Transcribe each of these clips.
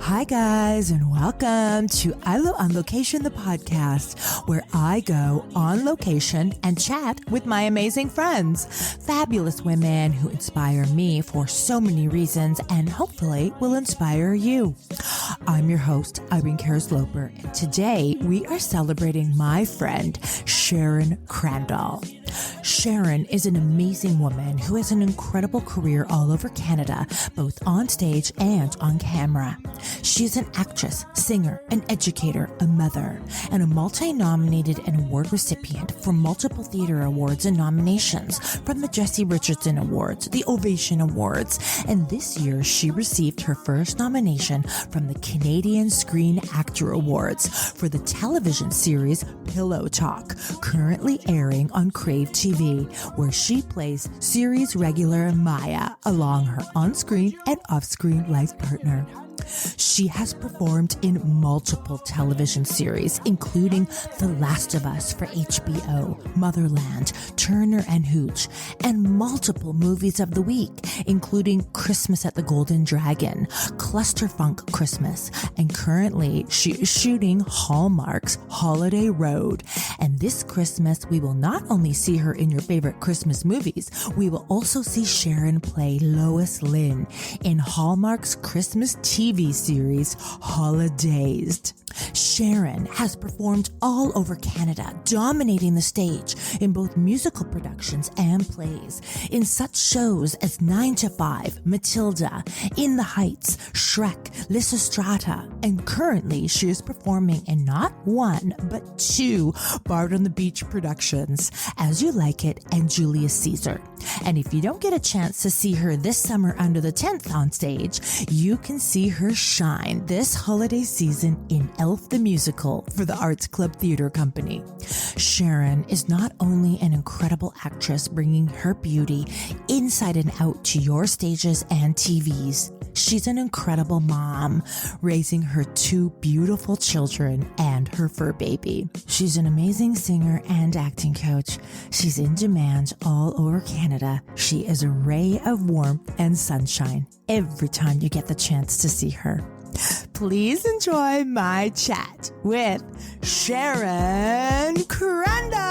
Hi guys, and welcome to ILO on Location, the podcast, where I go on location and chat with my amazing friends, fabulous women who inspire me for so many reasons and hopefully will inspire you. I'm your host, Irene Karras-Loper, and today we are celebrating my friend, Sharon Crandall. Sharon is an amazing woman who has an incredible career all over Canada, both on stage and on camera. She's an actress, singer, an educator, a mother, and a multi-nominated and award recipient for multiple theater awards and nominations from the Jessie Richardson Awards, the Ovation Awards, and this year she received her first nomination from the Canadian Screen Actor Awards for the television series Pillow Talk, currently airing on Crave TV, where she plays series regular Maya along her on-screen and off-screen life partner. She has performed in multiple television series, including The Last of Us for HBO, Motherland, Turner and Hooch, and multiple movies of the week, including Christmas at the Golden Dragon, Clusterfunk Christmas, and currently she is shooting Hallmark's Holiday Road. And this Christmas, we will not only see her in your favorite Christmas movies, we will also see Sharon play Lois Lynn in Hallmark's Christmas TV series Holidayzed. Sharon has performed all over Canada, dominating the stage in both musical productions and plays, in such shows as 9 to 5, Matilda, In the Heights, Shrek, Lysistrata, and currently she is performing in not one, but 2 Bard on the Beach productions, As You Like It and Julius Caesar. And if you don't get a chance to see her this summer under the 10th on stage, you can see her shine this holiday season in Elf the Musical for the Arts Club Theatre Company. Sharon is not only an incredible actress bringing her beauty inside and out to your stages and TVs, she's an incredible mom, raising her 2 beautiful children and her fur baby. She's an amazing singer and acting coach. She's in demand all over Canada. She is a ray of warmth and sunshine every time you get the chance to see her. Please enjoy my chat with Sharon Crandall.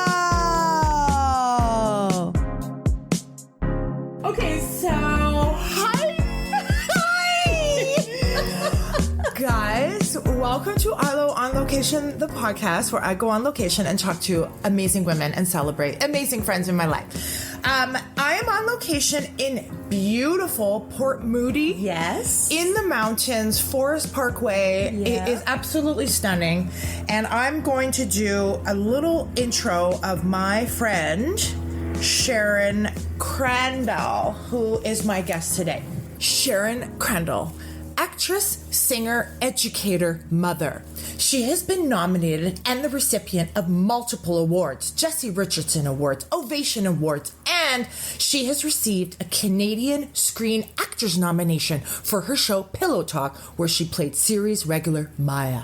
Okay, so hi. Guys, welcome to Arlo on Location, the podcast where I go on location and talk to amazing women and celebrate amazing friends in my life. I am on location in beautiful Port Moody. Yes. In the mountains, Forest Parkway. Yeah. It is absolutely stunning. And I'm going to do a little intro of my friend, Sharon Crandall, who is my guest today. Sharon Crandall, actress, singer, educator, mother. She has been nominated and the recipient of multiple awards, Jessie Richardson Awards, Ovation Awards, and she has received a Canadian Screen Actors nomination for her show Pillow Talk, where she played series regular Maya.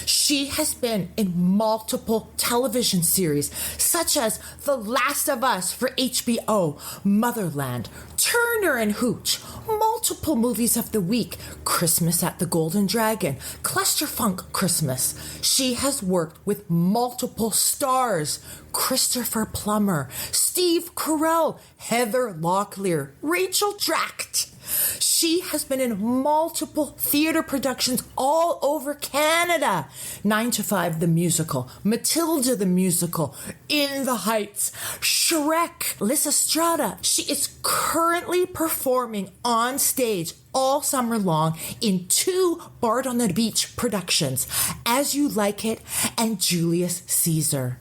She has been in multiple television series, such as The Last of Us for HBO, Motherland, Turner and Hooch, multiple movies of the week, Christmas at the Golden Dragon, Clusterfunk Christmas. She has worked with multiple stars, Christopher Plummer, Steve Carell, Heather Locklear, Rachel Dratch. She has been in multiple theater productions all over Canada. 9 to 5 the musical, Matilda the musical, In the Heights, Shrek, Lysistrata. She is currently performing on stage all summer long in 2 Bard on the Beach productions, As You Like It and Julius Caesar.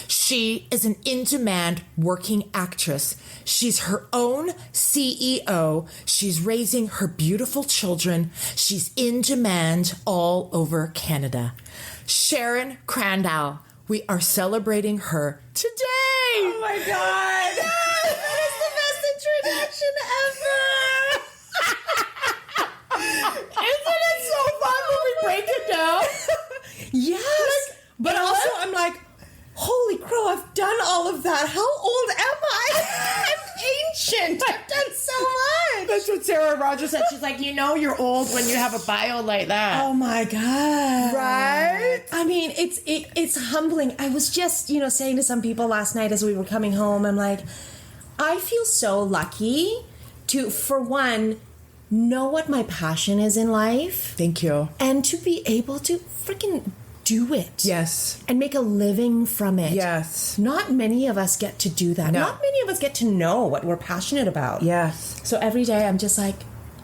She is an in-demand working actress. She's her own CEO. She's raising her beautiful children. She's in demand all over Canada. Sharon Crandall. We are celebrating her today. Oh my God. Yes! That is the best introduction ever. Isn't it so fun when we break it down? Yes. But also, I'm like, holy crow, I've done all of that. How old am I? I'm ancient. I've done so much. That's what Sarah girl just said, she's like, you're old when you have a bio like that. Oh my God. Right? I mean, it's humbling. I was just, saying to some people last night as we were coming home, I'm like, I feel so lucky to, for one, know what my passion is in life. Thank you. And to be able to freaking do it. Yes. And make a living from it. Yes. Not many of us get to do that. No. Not many of us get to know what we're passionate about. Yes. So every day I'm just like,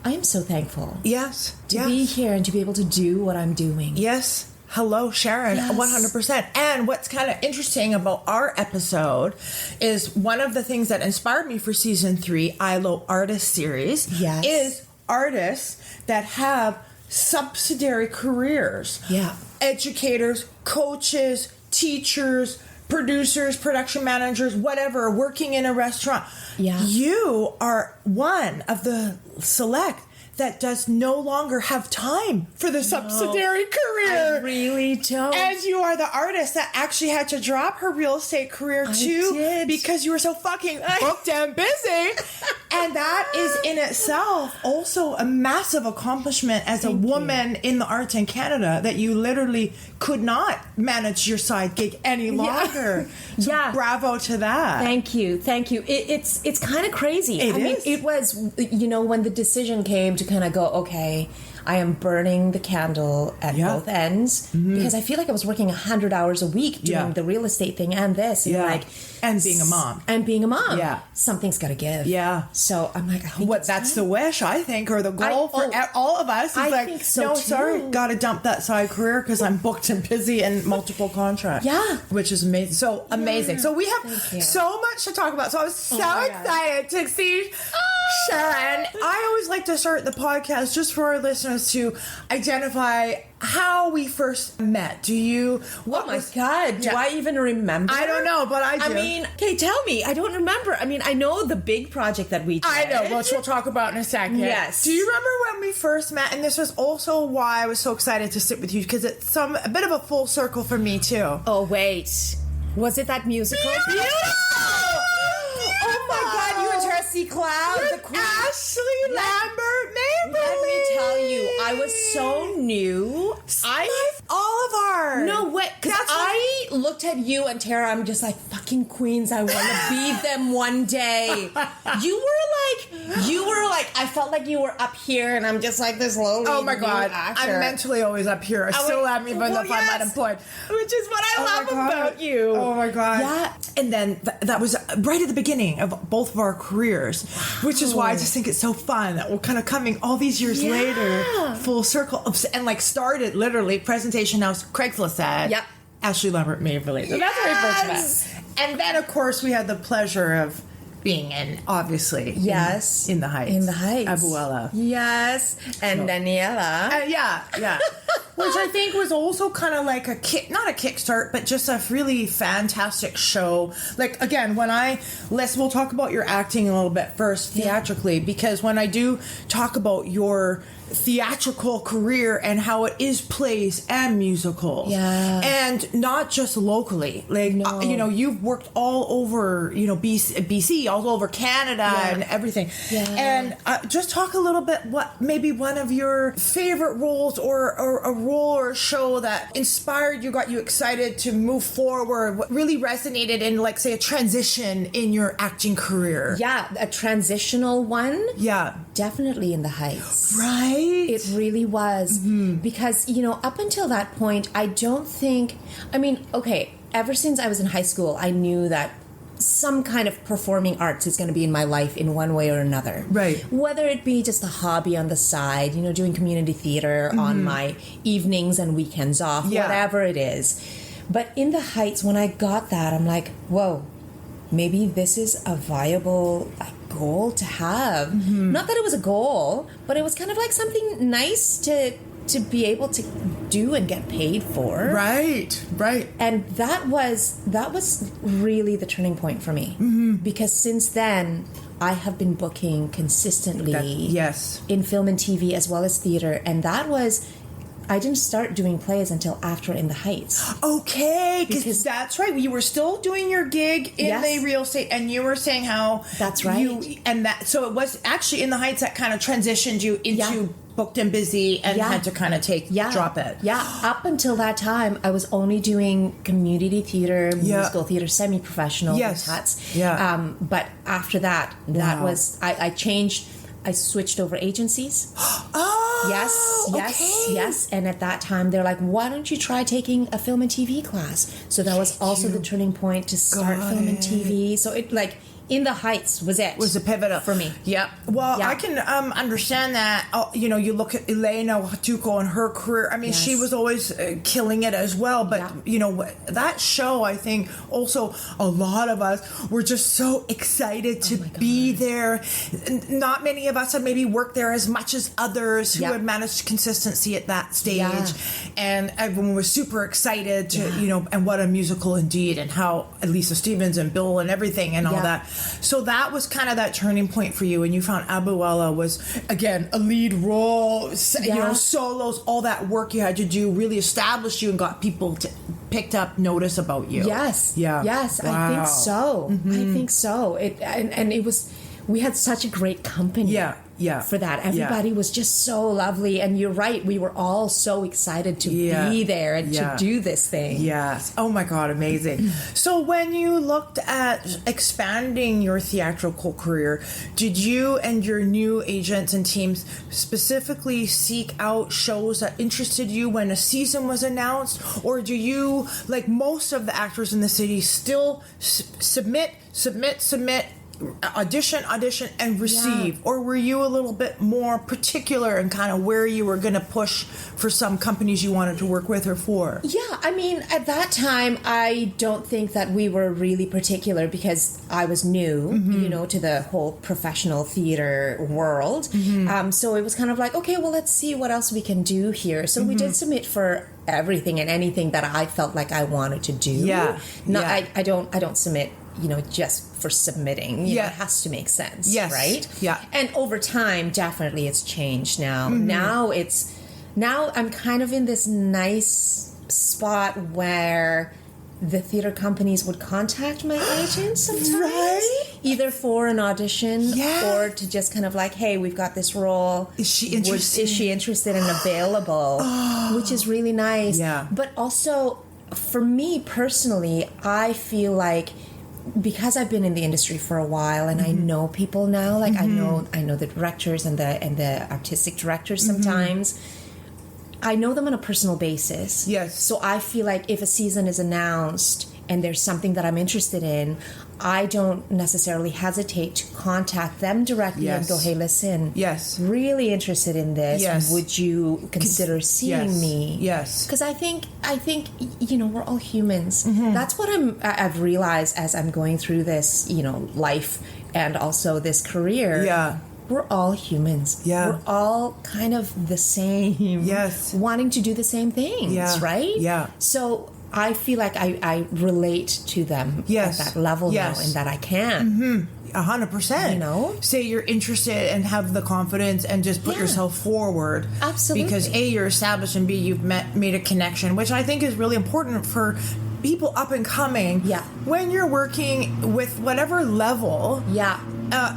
I am so thankful. Yes. To be here and to be able to do what I'm doing. Yes. Hello, Sharon. Yes. 100%. And what's kind of interesting about our episode is one of the things that inspired me for season 3, ILO Artist Series, is artists that have subsidiary careers. Yeah. Educators, coaches, teachers, producers, production managers, whatever, working in a restaurant. Yeah. You are one of the select that does no longer have time for the subsidiary career. I really don't. And you are the artist that actually had to drop her real estate career too, because you were so fucking booked and busy. And that is in itself also a massive accomplishment as a woman in the arts in Canada, that you literally could not manage your side gig any longer. So bravo to that. Thank you. It's kind of crazy. It mean, is. it was, when the decision came to kind of go, okay, I am burning the candle at both ends, because I feel like I was working 100 hours a week doing the real estate thing and this, and being a mom. Something's got to give. Yeah. So I'm like, I think that's the wish, I think, or the goal for all of us. Is I think so too. Sorry, got to dump that side career because I'm booked and busy and multiple contracts. Yeah. Which is amazing. So amazing. So we have so much to talk about. So I was so excited to see Sharon. I always like to start the podcast just for our listeners to identify how we first met. Do you? Oh my God. Do I even remember? I don't know, but I do. I mean, okay, tell me. I don't remember. I mean, I know the big project that we did. I know, which we'll talk about in a second. Yes. Do you remember when we first met? And this was also why I was so excited to sit with you, because it's a bit of a full circle for me too. Oh, wait. Was it that musical? Beautiful! Oh my God, you and Tracy Cloud, with the queen. Ashley Lambert Maple. Let me tell you, I was so new. All of our. No way. Because I looked at you and Tara, I'm just like, fucking queens, I want to be them one day. You were like, I felt like you were up here and I'm just like this lowly. Oh my God. Actor. I'm mentally always up here. I still am, even if I'm unemployed. Which is what I love about you. Oh my God. Yeah. And then that was right at the beginning of both of our careers, which is why I just think it's so fun that we're kind of coming all these years later, full circle, and like started literally presentation house, Craigslist ad. Yep. Ashley Lambert Maverly. So that's where we first met. And then of course we had the pleasure of being in, obviously. Yes. In the Heights. In the Heights. Abuela. Yes. And Daniela. Yeah. Which I think was also kind of like not a kickstart, but just a really fantastic show. Like, again, we'll talk about your acting a little bit first, theatrically, because when I do talk about your theatrical career and how it is plays and musicals, and not just locally, like you've worked all over BC, all over Canada and everything, and just talk a little bit what maybe one of your favorite roles or a role or a show that inspired you, got you excited to move forward, what really resonated in, like, say, a transition in your acting career. A transitional one. Definitely In the Heights. Right. It really was. Because, up until that point, I don't think, ever since I was in high school, I knew that some kind of performing arts is going to be in my life in one way or another. Right. Whether it be just a hobby on the side, doing community theater on my evenings and weekends off, whatever it is. But In the Heights, when I got that, I'm like, whoa, maybe this is a viable goal to have. Not that it was a goal, but it was kind of like something nice to be able to do and get paid for. Right. And that was really the turning point for me. Because since then, I have been booking consistently in film and TV as well as theater, and that was I didn't start doing plays until after In the Heights. Okay, because that's right. You were still doing your gig in Yes. the real estate, and you were saying how That's right. So it was actually In the Heights that kind of transitioned you into booked and busy and had to kind of drop it. Yeah, up until that time, I was only doing community theater, musical theater, semi-professional, tuts. Yeah. But after that, that was, I changed, I switched over agencies. Oh, Yes. And at that time, they're like, why don't you try taking a film and TV class? So that was also the turning point to start film and TV. So it like... In the Heights was it. Was a pivot for me. Yeah. Well, I can understand that. You know, you look at Elena Huatuco and her career. I mean, she was always killing it as well. But, you know, that show, I think, also a lot of us were just so excited to be there. Not many of us had maybe worked there as much as others who had managed consistency at that stage. Yeah. And everyone was super excited to, you know, and what a musical indeed, and how Lisa Stevens and Bill and everything and all that. So that was kind of that turning point for you, and you found Abuela was, again, a lead role, you know, solos, all that work you had to do really established you and got people to picked up notice about you. Yes. Yeah. Yes, wow. I think so. I think so. And it was, we had such a great company. For that. Everybody was just so lovely. And you're right. We were all so excited to be there and to do this thing. Yes. Oh my God. Amazing. So when you looked at expanding your theatrical career, did you and your new agents and teams specifically seek out shows that interested you when a season was announced? Or do you, like most of the actors in the city, still submit, audition and receive? Or were you a little bit more particular in kind of where you were going to push for some companies you wanted to work with or for? I mean, at that time, I don't think that we were really particular because I was new, you know, to the whole professional theater world. So it was kind of like, okay, well, let's see what else we can do here. So we did submit for everything and anything that I felt like I wanted to do. I don't submit, you know, just for submitting. You know, it has to make sense, right? Yeah. And over time, definitely it's changed now. Now I'm kind of in this nice spot where the theater companies would contact my agent sometimes, either for an audition or to just kind of like, hey, we've got this role. Is she interested and available? Which is really nice. Yeah. But also, for me personally, I feel like because I've been in the industry for a while and I know people now, like I know the directors and the artistic directors sometimes. I know them on a personal basis. Yes. So I feel like if a season is announced and there's something that I'm interested in, I don't necessarily hesitate to contact them directly and go, hey, listen, really interested in this. Would you consider seeing me? Yes. Because I think, you know, we're all humans. That's what I've realized as I'm going through this, you know, life and also this career. Yeah. We're all humans. Yeah. We're all kind of the same. Yes. Wanting to do the same things, right? Yeah. So I feel like I relate to them at that level now and that I can. 100%. You know? Say you're interested and have the confidence and just put yourself forward. Absolutely. Because A, you're established, and B, you've made a connection, which I think is really important for people up and coming. Yeah. When you're working with whatever level,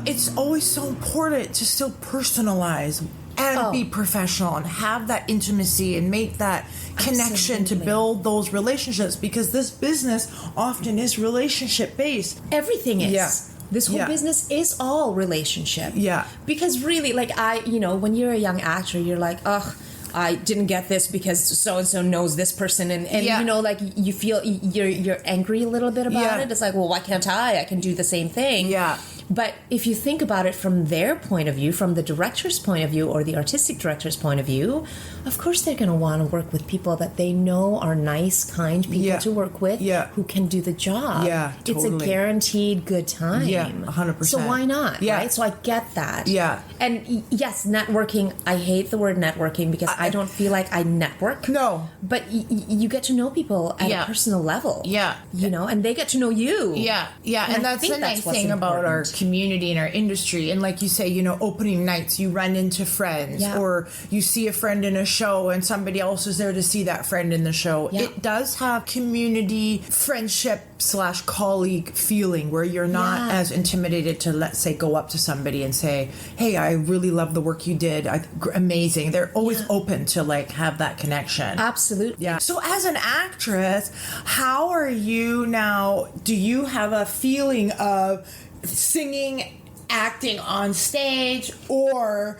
it's always so important to still personalize and be professional and have that intimacy and make that connection to build those relationships, because this business often is relationship based. Everything is. Yeah. This whole business is all relationship. Yeah. Because really, like you know, when you're a young actor, you're like, ugh, I didn't get this because so-and-so knows this person. And you know, like you feel you're angry a little bit about it. It's like, well, why can't I? I can do the same thing. Yeah. But if you think about it from their point of view, from the director's point of view or the artistic director's point of view, of course they're going to want to work with people that they know are nice, kind people to work with who can do the job. Yeah, totally. It's a guaranteed good time. Yeah, 100%. So why not? Yeah. Right? So I get that. Yeah. And yes, networking, I hate the word networking because I don't feel like I network. No. But you get to know people at a personal level. Yeah. You know, and they get to know you. Yeah. Yeah. And that's the nice thing about our community in our industry. And like you say, you know, opening nights, you run into friends or you see a friend in a show and somebody else is there to see that friend in the show. Yeah. It does have community, friendship / colleague feeling where you're not as intimidated to, let's say, go up to somebody and say, hey, I really love the work you did. Amazing. They're always open to like have that connection. Absolutely. Yeah. So as an actress, how are you now? Do you have a feeling of singing, acting on stage, or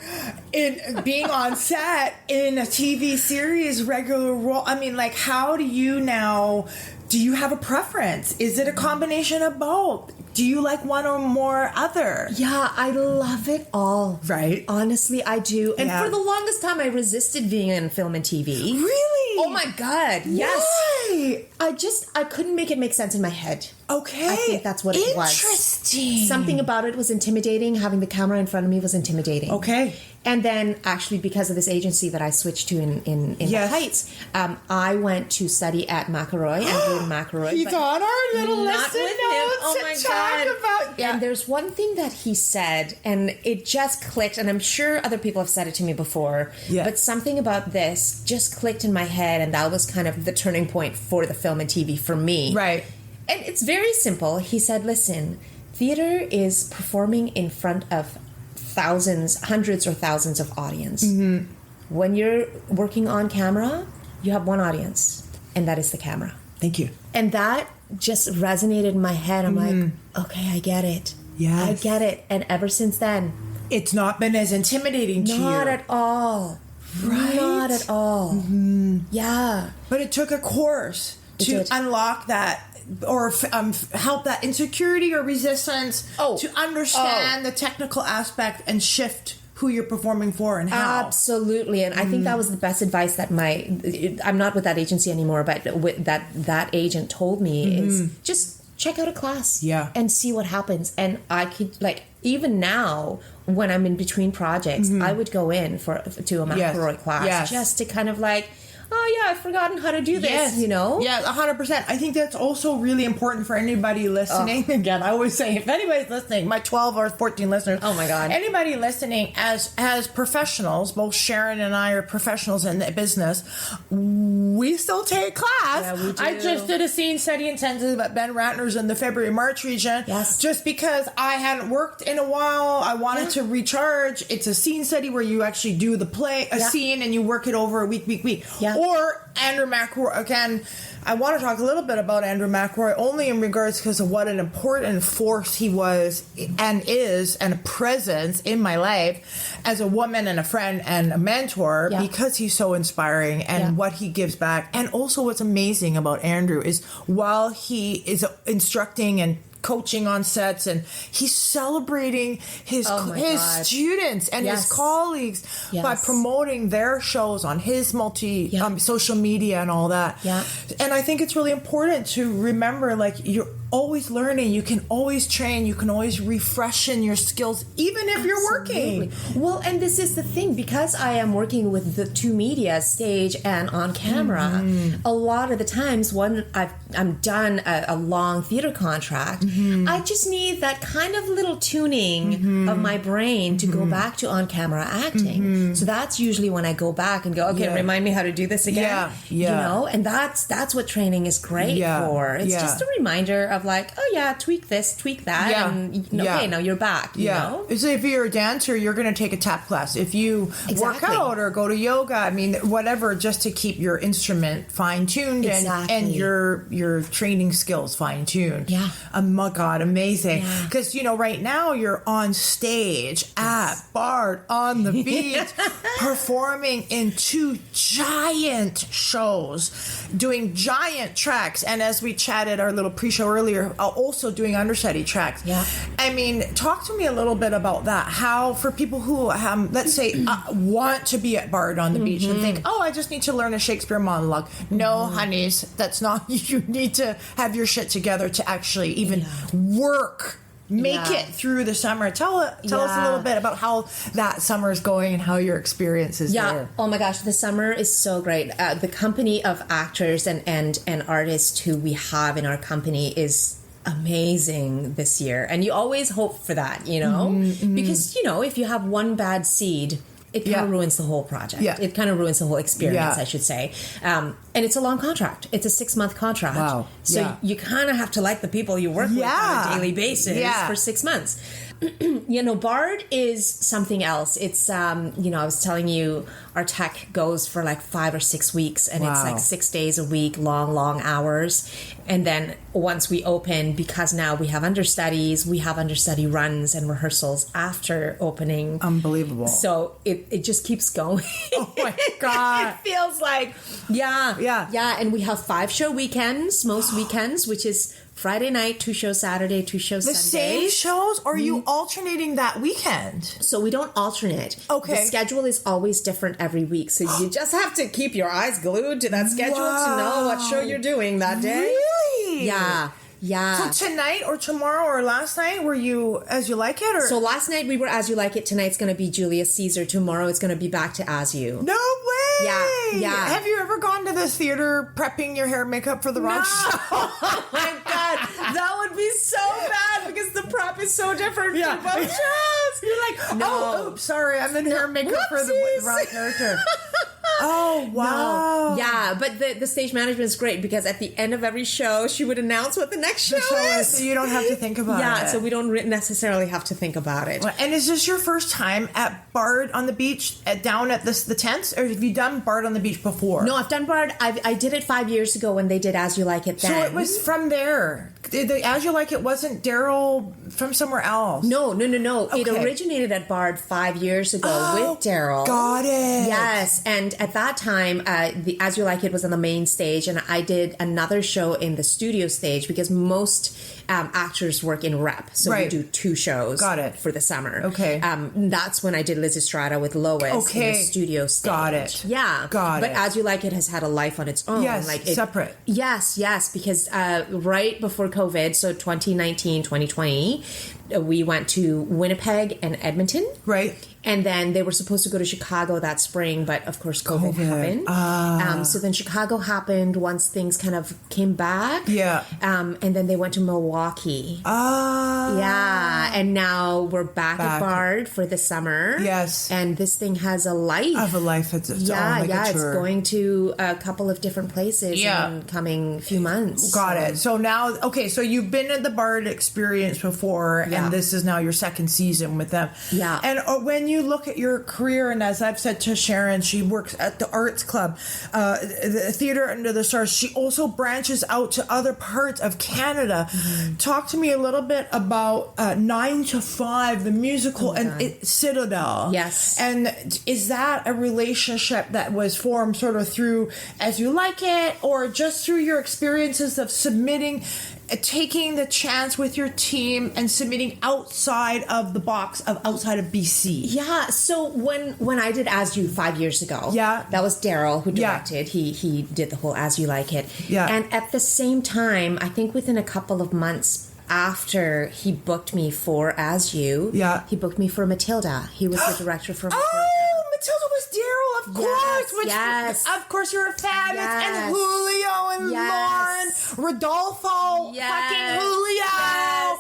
in being on set in a TV series, regular role? I mean, like, how do you now? Do you have a preference? Is it a combination of both? Do you like one or more other? Yeah, I love it all. Right. Honestly, I do. And for the longest time, I resisted being in film and TV. Really? Oh my God, yes. Why? I couldn't make it make sense in my head. Okay. I think that's what it was. Interesting. Something about it was intimidating. Having the camera in front of me was intimidating. Okay. And then, actually, because of this agency that I switched to in the Heights, I went to study at McElroy, Andrew McElroy. He's on our little not listen with him. notes Oh my to God. talk about. And there's one thing that he said, and it just clicked, and I'm sure other people have said it to me before, but something about this just clicked in my head, and that was kind of the turning point for the film and TV for me. Right. And it's very simple. He said, listen, theater is performing in front of thousands, hundreds or thousands of audience. Mm-hmm. When you're working on camera, you have one audience, and that is the camera. Thank you. And that just resonated in my head. I'm like, okay, I get it. Yes. I get it. And ever since then, it's not been as intimidating to you. Not at all. Right? Not at all. Mm-hmm. Yeah. But it took a course to unlock that or help that insecurity or resistance to understand the technical aspect and shift who you're performing for and how. Absolutely. And I think that was the best advice that I'm not with that agency anymore, but with that agent told me is just check out a class and see what happens. And I could, like, even now when I'm in between projects, I would go in to a McElroy class just to kind of like, oh yeah, I've forgotten how to do this, you know? Yeah, 100%. I think that's also really important for anybody listening. Again, I always say, if anybody's listening, my 12 or 14 listeners. Oh my God. Anybody listening as professionals, both Sharon and I are professionals in the business, we still take class. Yeah, we do. I just did a scene study intensive at Ben Ratner's in the February-March region. Yes. Just because I hadn't worked in a while, I wanted to recharge. It's a scene study where you actually do the play, a scene, and you work it over a week. Yeah. Or Andrew McElroy. Again, I want to talk a little bit about Andrew McElroy only in regards because of what an important force he was and is and a presence in my life as a woman and a friend and a mentor because he's so inspiring and what he gives back. And also what's amazing about Andrew is while he is instructing and coaching on sets and he's celebrating his students and his colleagues by promoting their shows on his social media and all that. And I think it's really important to remember, like, you're always learning, you can always train, you can always refreshen your skills even if you're working. Well, and this is the thing, because I am working with the two media, stage and on camera, a lot of the times when I'm done a long theater contract, I just need that kind of little tuning of my brain to go back to on camera acting. So that's usually when I go back and go, okay, remind me how to do this again. You know, and that's what training is great for. It's just a reminder of like, oh yeah, tweak this, tweak that, and okay, now you're back. You know? So if you're a dancer, you're going to take a tap class. If you work out or go to yoga, I mean, whatever, just to keep your instrument fine-tuned and your training skills fine-tuned. Oh my God, amazing. Because, you know, right now you're on stage at Bard on the beach performing in 2 giant shows, doing giant tracks. And as we chatted our little pre-show earlier, also doing understudy tracks. I mean, talk to me a little bit about that. How, for people who, let's say, want to be at Bard on the beach and think, oh, I just need to learn a Shakespeare monologue. No, honeys, that's not, you need to have your shit together to actually even work. Make it through the summer. Tell us a little bit about how that summer is going and how your experience is there. Oh my gosh, the summer is so great. The company of actors and artists who we have in our company is amazing this year. And you always hope for that, you know, because, you know, if you have one bad seed, it kind of ruins the whole project. Yeah. It kind of ruins the whole experience, I should say. And it's a long contract. It's a 6-month contract. Wow. So you kind of have to like the people you work with on a daily basis for 6 months. You know, Bard is something else. It's, you know, I was telling you, our tech goes for like 5 or 6 weeks, and it's like 6 days a week, long hours. And then once we open, because now we have understudies, we have understudy runs and rehearsals after opening. Unbelievable. So it just keeps going. Oh my God. It feels like, yeah. And we have 5-show weekends, most weekends, which is Friday night, 2 shows Saturday, 2 shows Sunday. The same shows, or are you alternating that weekend? So we don't alternate. Okay. The schedule is always different every week. So you just have to keep your eyes glued to that schedule to know what show you're doing that day. Really? Yeah. Yeah. So tonight or tomorrow or last night, were you As You Like It? Or? So last night we were As You Like It. Tonight's going to be Julius Caesar. Tomorrow it's going to be back to As You. No way! Yeah. Have you ever gone to the theater prepping your hair and makeup for the rock show? Oh my God. That would be so bad because the prep is so different for both shows. You're like, oops, sorry, I'm in hair and makeup for the wrong character. Oh, wow. No. Yeah, but the stage management is great because at the end of every show, she would announce what the next show is. So you don't have to think about it. Yeah, so we don't necessarily have to think about it. And is this your first time at Bard on the Beach, down at the tents? Or have you done Bard on the Beach before? No, I've done Bard. I did it 5 years ago when they did As You Like It then. So it was from there. As You Like It wasn't Daryl from somewhere else? No. Okay. It originated at Bard 5 years ago with Daryl. Got it. Yes, and at that time, the As You Like It was on the main stage, and I did another show in the studio stage because most actors work in rep, so we do 2 shows. Got it. For the summer. Okay. That's when I did Liz Estrada with Lois in the studio stage. Got it. Yeah. Got it. But As You Like It has had a life on its own. Yes, separate. Yes, because right before COVID, so 2019, 2020, we went to Winnipeg and Edmonton. Right. And then they were supposed to go to Chicago that spring, but of course COVID happened. So then Chicago happened once things kind of came back. Yeah. And then they went to Milwaukee. Yeah. And now we're back at Bard for the summer. Yes. And this thing has a life. Of a life. It's it's going to a couple of different places in coming few months. Got it. So now, so you've been at the Bard experience before, and this is now your second season with them. Yeah. And when you look at your career, and as I've said to Sharon, she works at the Arts Club, the Theatre Under the Stars. She also branches out to other parts of Canada. Mm-hmm. Talk to me a little bit about 9 to 5, the musical, and Citadel. Yes. And is that a relationship that was formed sort of through As You Like It, or just through your experiences of submitting, taking the chance with your team and submitting outside of the box of outside of BC? Yeah, so when I did As You 5 years ago, that was Daryl who directed. He did the whole As You Like It. Yeah. And at the same time, I think within a couple of months after he booked me for As You, he booked me for Matilda. He was the director for Matilda. Oh, Matilda was Daryl, of course. Of course, you're a fan. Yes. And Julio and Lauren, Rodolfo, fucking Julio.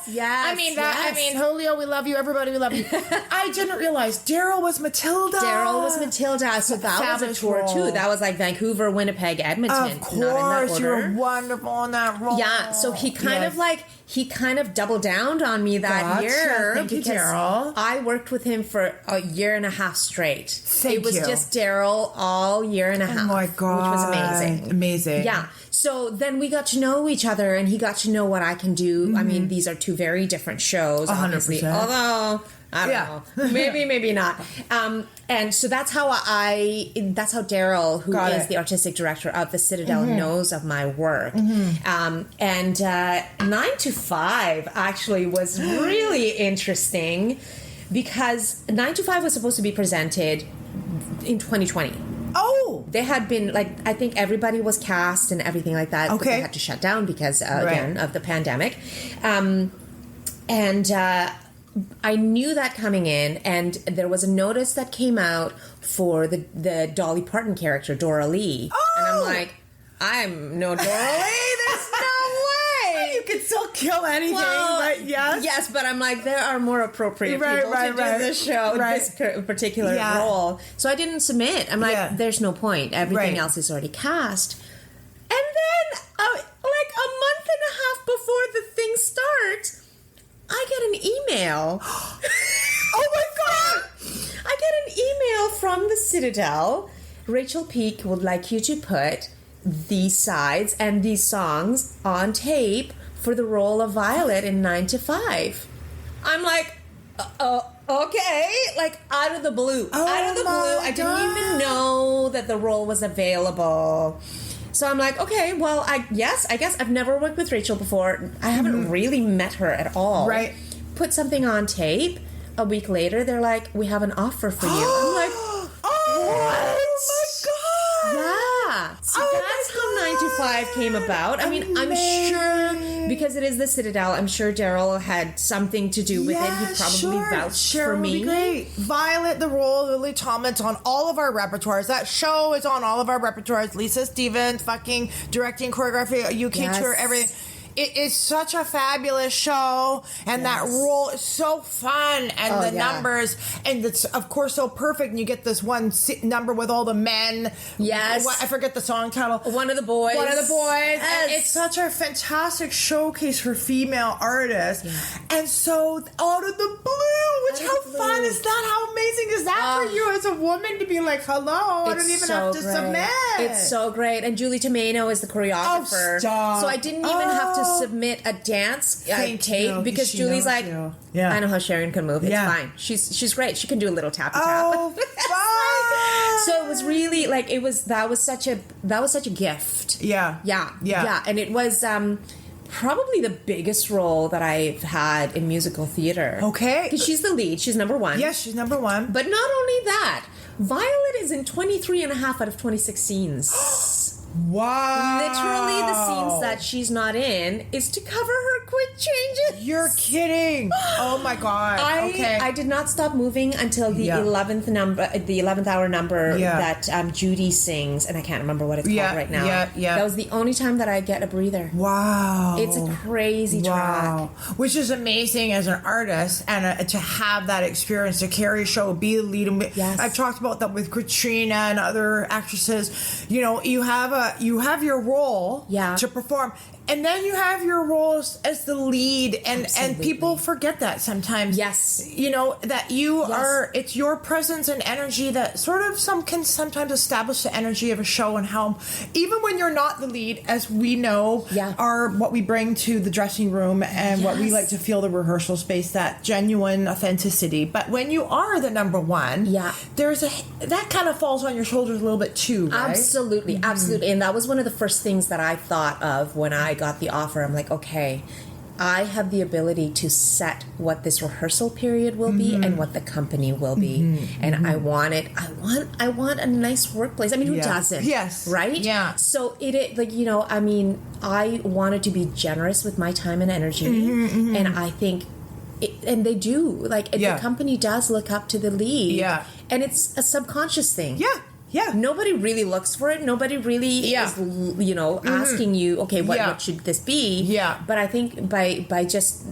Yes. I mean, Julio, we love you. Everybody, we love you. I didn't realize Daryl was Matilda. So that was a tour too. That was like Vancouver, Winnipeg, Edmonton. Of course, you're wonderful in that role. Yeah. So he kind of doubled down on me that year. Thank you, Daryl. I worked with him for a year and a half straight. It was just Daryl all year and a half. Oh my God. Which was amazing. Yeah. So then we got to know each other, and he got to know what I can do. Mm-hmm. I mean, these are 2 very different shows, 100%. Obviously. Although, I don't know. Maybe not. And so that's how Daryl, who is the artistic director of the Citadel, knows of my work. Mm-hmm. And 9 to 5 actually was really interesting because 9 to 5 was supposed to be presented in 2020. Oh! They had been, I think everybody was cast and everything like that. Okay. But they had to shut down because, again, of the pandemic. I knew that coming in, and there was a notice that came out for the Dolly Parton character, Dora Lee. Oh! And I'm like, I'm no Dora Lee. There's no way. You could still kill anything, but yes. Yes, but I'm like, there are more appropriate people to do this show, this particular role. So I didn't submit. I'm like, there's no point. Everything else is already cast. And then, like a month and a half before the thing starts, I get an email. Oh my God! I get an email from the Citadel. Rachel Peake would like you to put these sides and these songs on tape for the role of Violet in 9 to 5. I'm like, okay, like out of the blue. Out of the blue. I didn't even know that the role was available. So I'm like, okay, well, I guess I've never worked with Rachel before. I haven't really met her at all. Right. Put something on tape. A week later, they're like, we have an offer for you. I'm like, oh my God. Yeah. So that's how 9 to 5 came about. I mean, I'm sure, because it is the Citadel, I'm sure Daryl had something to do with it. He probably vouched for me. Great. Violet, the role of Lily Tomlin's on all of our repertoires. That show is on all of our repertoires. Lisa Stevens, fucking directing, choreography, UK tour, everything. It is such a fabulous show, and that role is so fun, and the numbers, and it's of course so perfect. And you get this one number with all the men. Yes, I forget the song title. One of the boys. Yes. And it's such a fantastic showcase for female artists. Yeah. And so out of the blue, how fun is that? How amazing is that for you as a woman to be like, hello, I don't even have to submit. It's so great. And Julie Tomeno is the choreographer. Stop. So I didn't even have to submit a dance tape because Julie's like, I know how Sharon can move. It's fine. She's great. She can do a little tappy tap. So it was really like that was such a gift. Yeah. And it was probably the biggest role that I've had in musical theater. Okay. Because she's the lead. She's number one. Yes, she's number one. But not only that, Violet is in 23 and a half out of 26 scenes. Wow. Literally the scenes that she's not in is to cover her quick changes. You're kidding. Oh my God. I did not stop moving until the 11th hour number that Judy sings, and I can't remember what it's called right now. That was the only time that I get a breather. Wow. It's a crazy track. Which is amazing as an artist, and to have that experience, to carry a show, be a lead. Yes. I've talked about that with Katrina and other actresses. You know, you have your role to perform, and then you have your roles as the lead, and people forget that sometimes. Yes. You know, that you are, it's your presence and energy that sort of can sometimes establish the energy of a show, and how even when you're not the lead, as we know, are what we bring to the dressing room, and what we like to feel the rehearsal space, that genuine authenticity. But when you are the number one, there's that kind of falls on your shoulders a little bit too, right? Absolutely. And that was one of the first things that I thought of when I got the offer. I'm like, okay, I have the ability to set what this rehearsal period will be and what the company will be. And I want a nice workplace. I mean, who doesn't? Yes. Right? Yeah. So I wanted to be generous with my time and energy. And I think and they do. Like, the company does look up to the lead. Yeah. And it's a subconscious thing. Yeah. Yeah. Nobody really looks for it. Nobody really is, asking you, okay, what should this be? Yeah. But I think by just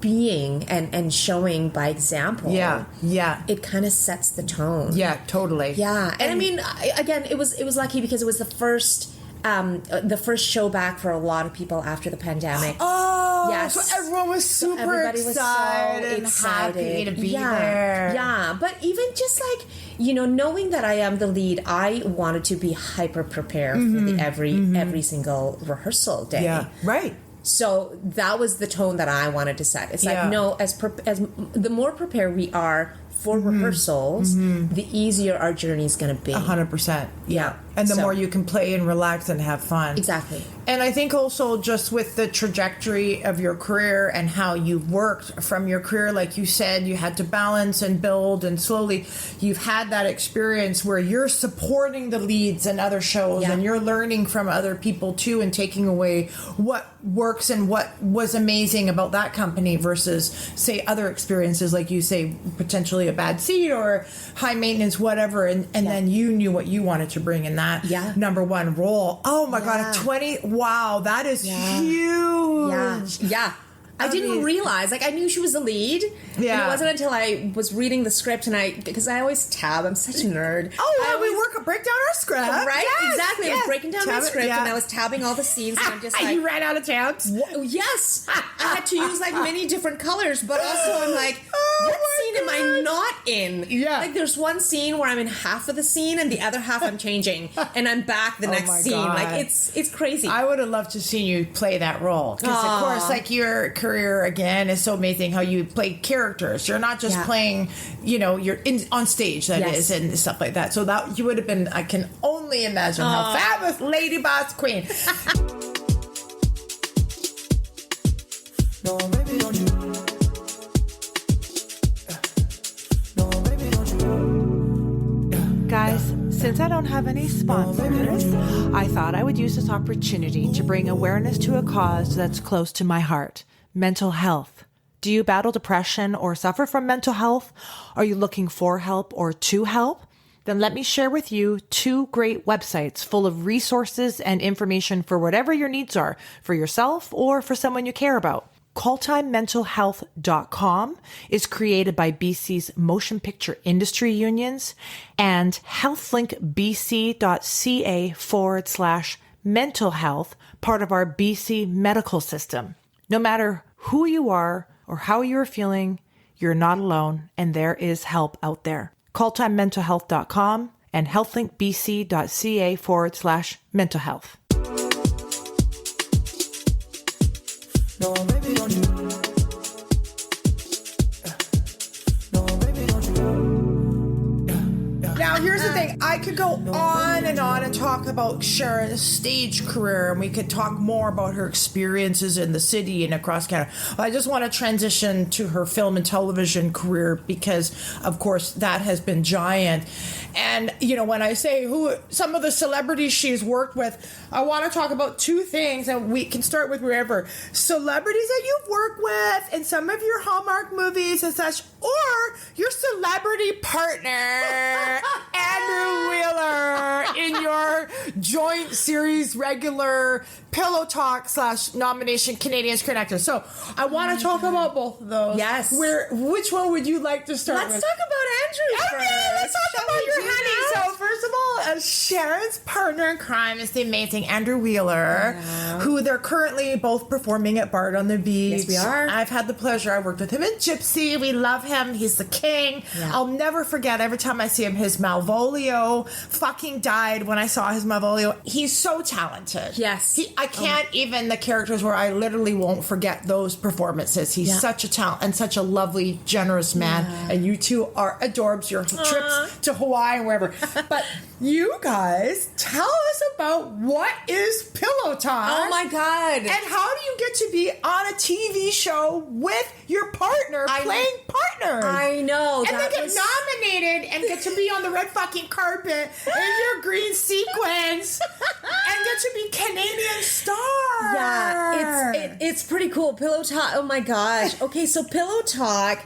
being and showing by example, it kind of sets the tone. Yeah, totally. Yeah. And I mean, again, it was lucky because it was the first show back for a lot of people after the pandemic. Oh, yes. So everyone was super excited and happy to be there. Yeah, but even just like, knowing that I am the lead, I wanted to be hyper prepared for every single rehearsal day. Yeah, right. So that was the tone that I wanted to set. It's like, no, as the more prepared we are for rehearsals, the easier our journey is going to be. 100%. Yeah. And the more you can play and relax and have fun. Exactly. And I think also just with the trajectory of your career and how you've worked from your career, like you said, you had to balance and build, and slowly you've had that experience where you're supporting the leads in other shows and you're learning from other people too, and taking away what works and what was amazing about that company versus, say, other experiences, like you say, potentially a bad seat or high maintenance, whatever. And then you knew what you wanted to bring, and that Yeah. number one role. Oh my God, Yeah. 20. Wow, that is huge. Yeah. I didn't realize, like, I knew she was the lead. Yeah. And it wasn't until I was reading the script because I always tab. I'm such a nerd. Oh, yeah, we break down our script. Right? Yes, Exactly. I was breaking down my script and I was tabbing all the scenes and I'm just like... You ran out of tabs? Yes. I had to use like many different colors, but also I'm like, what scene am I not in? Yeah. Like there's one scene where I'm in half of the scene and the other half I'm changing and I'm back the next my scene. God. Like it's crazy. I would have loved to see you play that role. Because, of course, like your career, again, is so amazing how you play characters. You're not just playing, you're on stage, that is, and stuff like that. So that you would have been, I can only imagine how fabulous Lady Boss Queen. No, baby, don't you? No, baby, don't you? Guys, since I don't have any sponsors, I thought I would use this opportunity to bring awareness to a cause that's close to my heart: mental health. Do you battle depression or suffer from mental health? Are you looking for help or to help? Then let me share with you 2 great websites full of resources and information for whatever your needs are, for yourself or for someone you care about. CallTimeMentalHealth.com is created by BC's motion picture industry unions, and healthlinkbc.ca/mental health, part of our BC medical system. No matter who you are or how you're feeling, you're not alone, and there is help out there. CallTimeMentalHealth.com and healthlinkbc.ca/mental health. No, baby, don't you? No, baby, don't you? Now, here's the thing. I could go on and talk about Sharon's stage career, and we could talk more about her experiences in the city and across Canada. But I just want to transition to her film and television career because, of course, that has been giant. And, when I say some of the celebrities she's worked with, I want to talk about 2 things, and we can start with wherever. Celebrities that you've worked with in some of your Hallmark movies and such, or your celebrity partner, Andrew Wheeler, in your joint series regular Pillow Talk / nomination Canadian Screen Actors. So I want to talk about both of those. Yes. Which one would you like to start with? Let's talk about Andrew first. Let's talk Shall about we your do honey. that? So first of all, Sharon's partner in crime is the amazing Andrew Wheeler, who they're currently both performing at Bard on the Beach. Yes, we are. I've had the pleasure. I worked with him in Gypsy. We love him. He's the king. Yeah. I'll never forget every time I see him. His Malvolio fucking died when I saw his Malvolio. He's so talented. Yes. I can't even the characters where I literally won't forget those performances. He's such a talent and such a lovely, generous man. And you two are adorbs. Your trips to Hawaii and wherever. But you guys, tell us about what is Pillow Talk. Oh my God. And how do you get to be on a TV show with your partner playing partners? I know. And they get nominated and get to be on the red fucking carpet in your green sequins and get to be Canadian stars. Yeah, it's pretty cool. Pillow Talk. Oh my gosh. Okay, so Pillow Talk.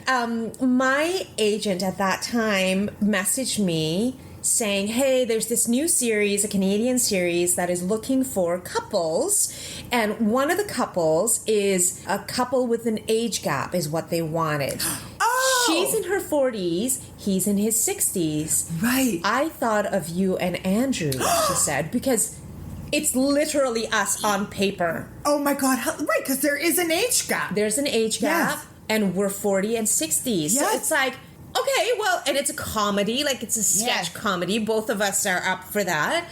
My agent at that time messaged me saying, hey, there's this new series, a Canadian series that is looking for couples, and one of the couples is a couple with an age gap is what they wanted. Oh! She's in her 40s, he's in his 60s. Right. I thought of you and Andrew, she said, because it's literally us on paper. Oh my God. Right, because there is an age gap. There's an age gap, Yes. and we're 40 and 60s. So Yes. it's like, okay, well, and it's a comedy, like it's a sketch comedy. Both of us are up for that.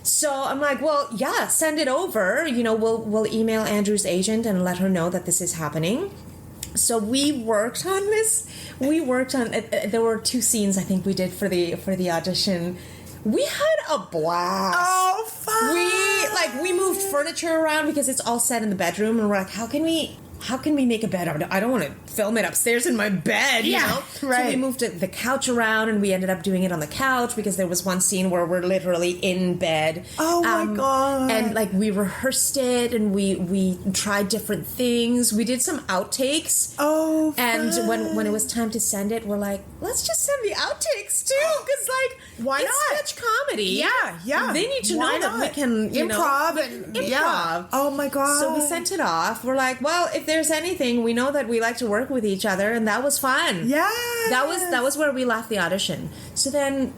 So I'm like, well, yeah, send it over. We'll email Andrew's agent and let her know that this is happening. So we worked on this. There were 2 scenes I think we did for the audition. We had a blast. Oh, fun. We moved furniture around because it's all set in the bedroom, and we're like, how can we how can we make a bed? I don't want to film it upstairs in my bed, you know? Right. So we moved the couch around, and we ended up doing it on the couch because there was one scene where we're literally in bed. Oh my God. And like we rehearsed it, and we tried different things. We did some outtakes. Oh, and fun. when it was time to send it, we're like, let's just send the outtakes too, because like, why it's not? sketch comedy. Yeah. They need to Why know that not? we can improv improv. Oh my God. So we sent it off. We're like, well, if there's anything, we know that we like to work with each other, and that was fun. Yeah. That was where we left the audition. So then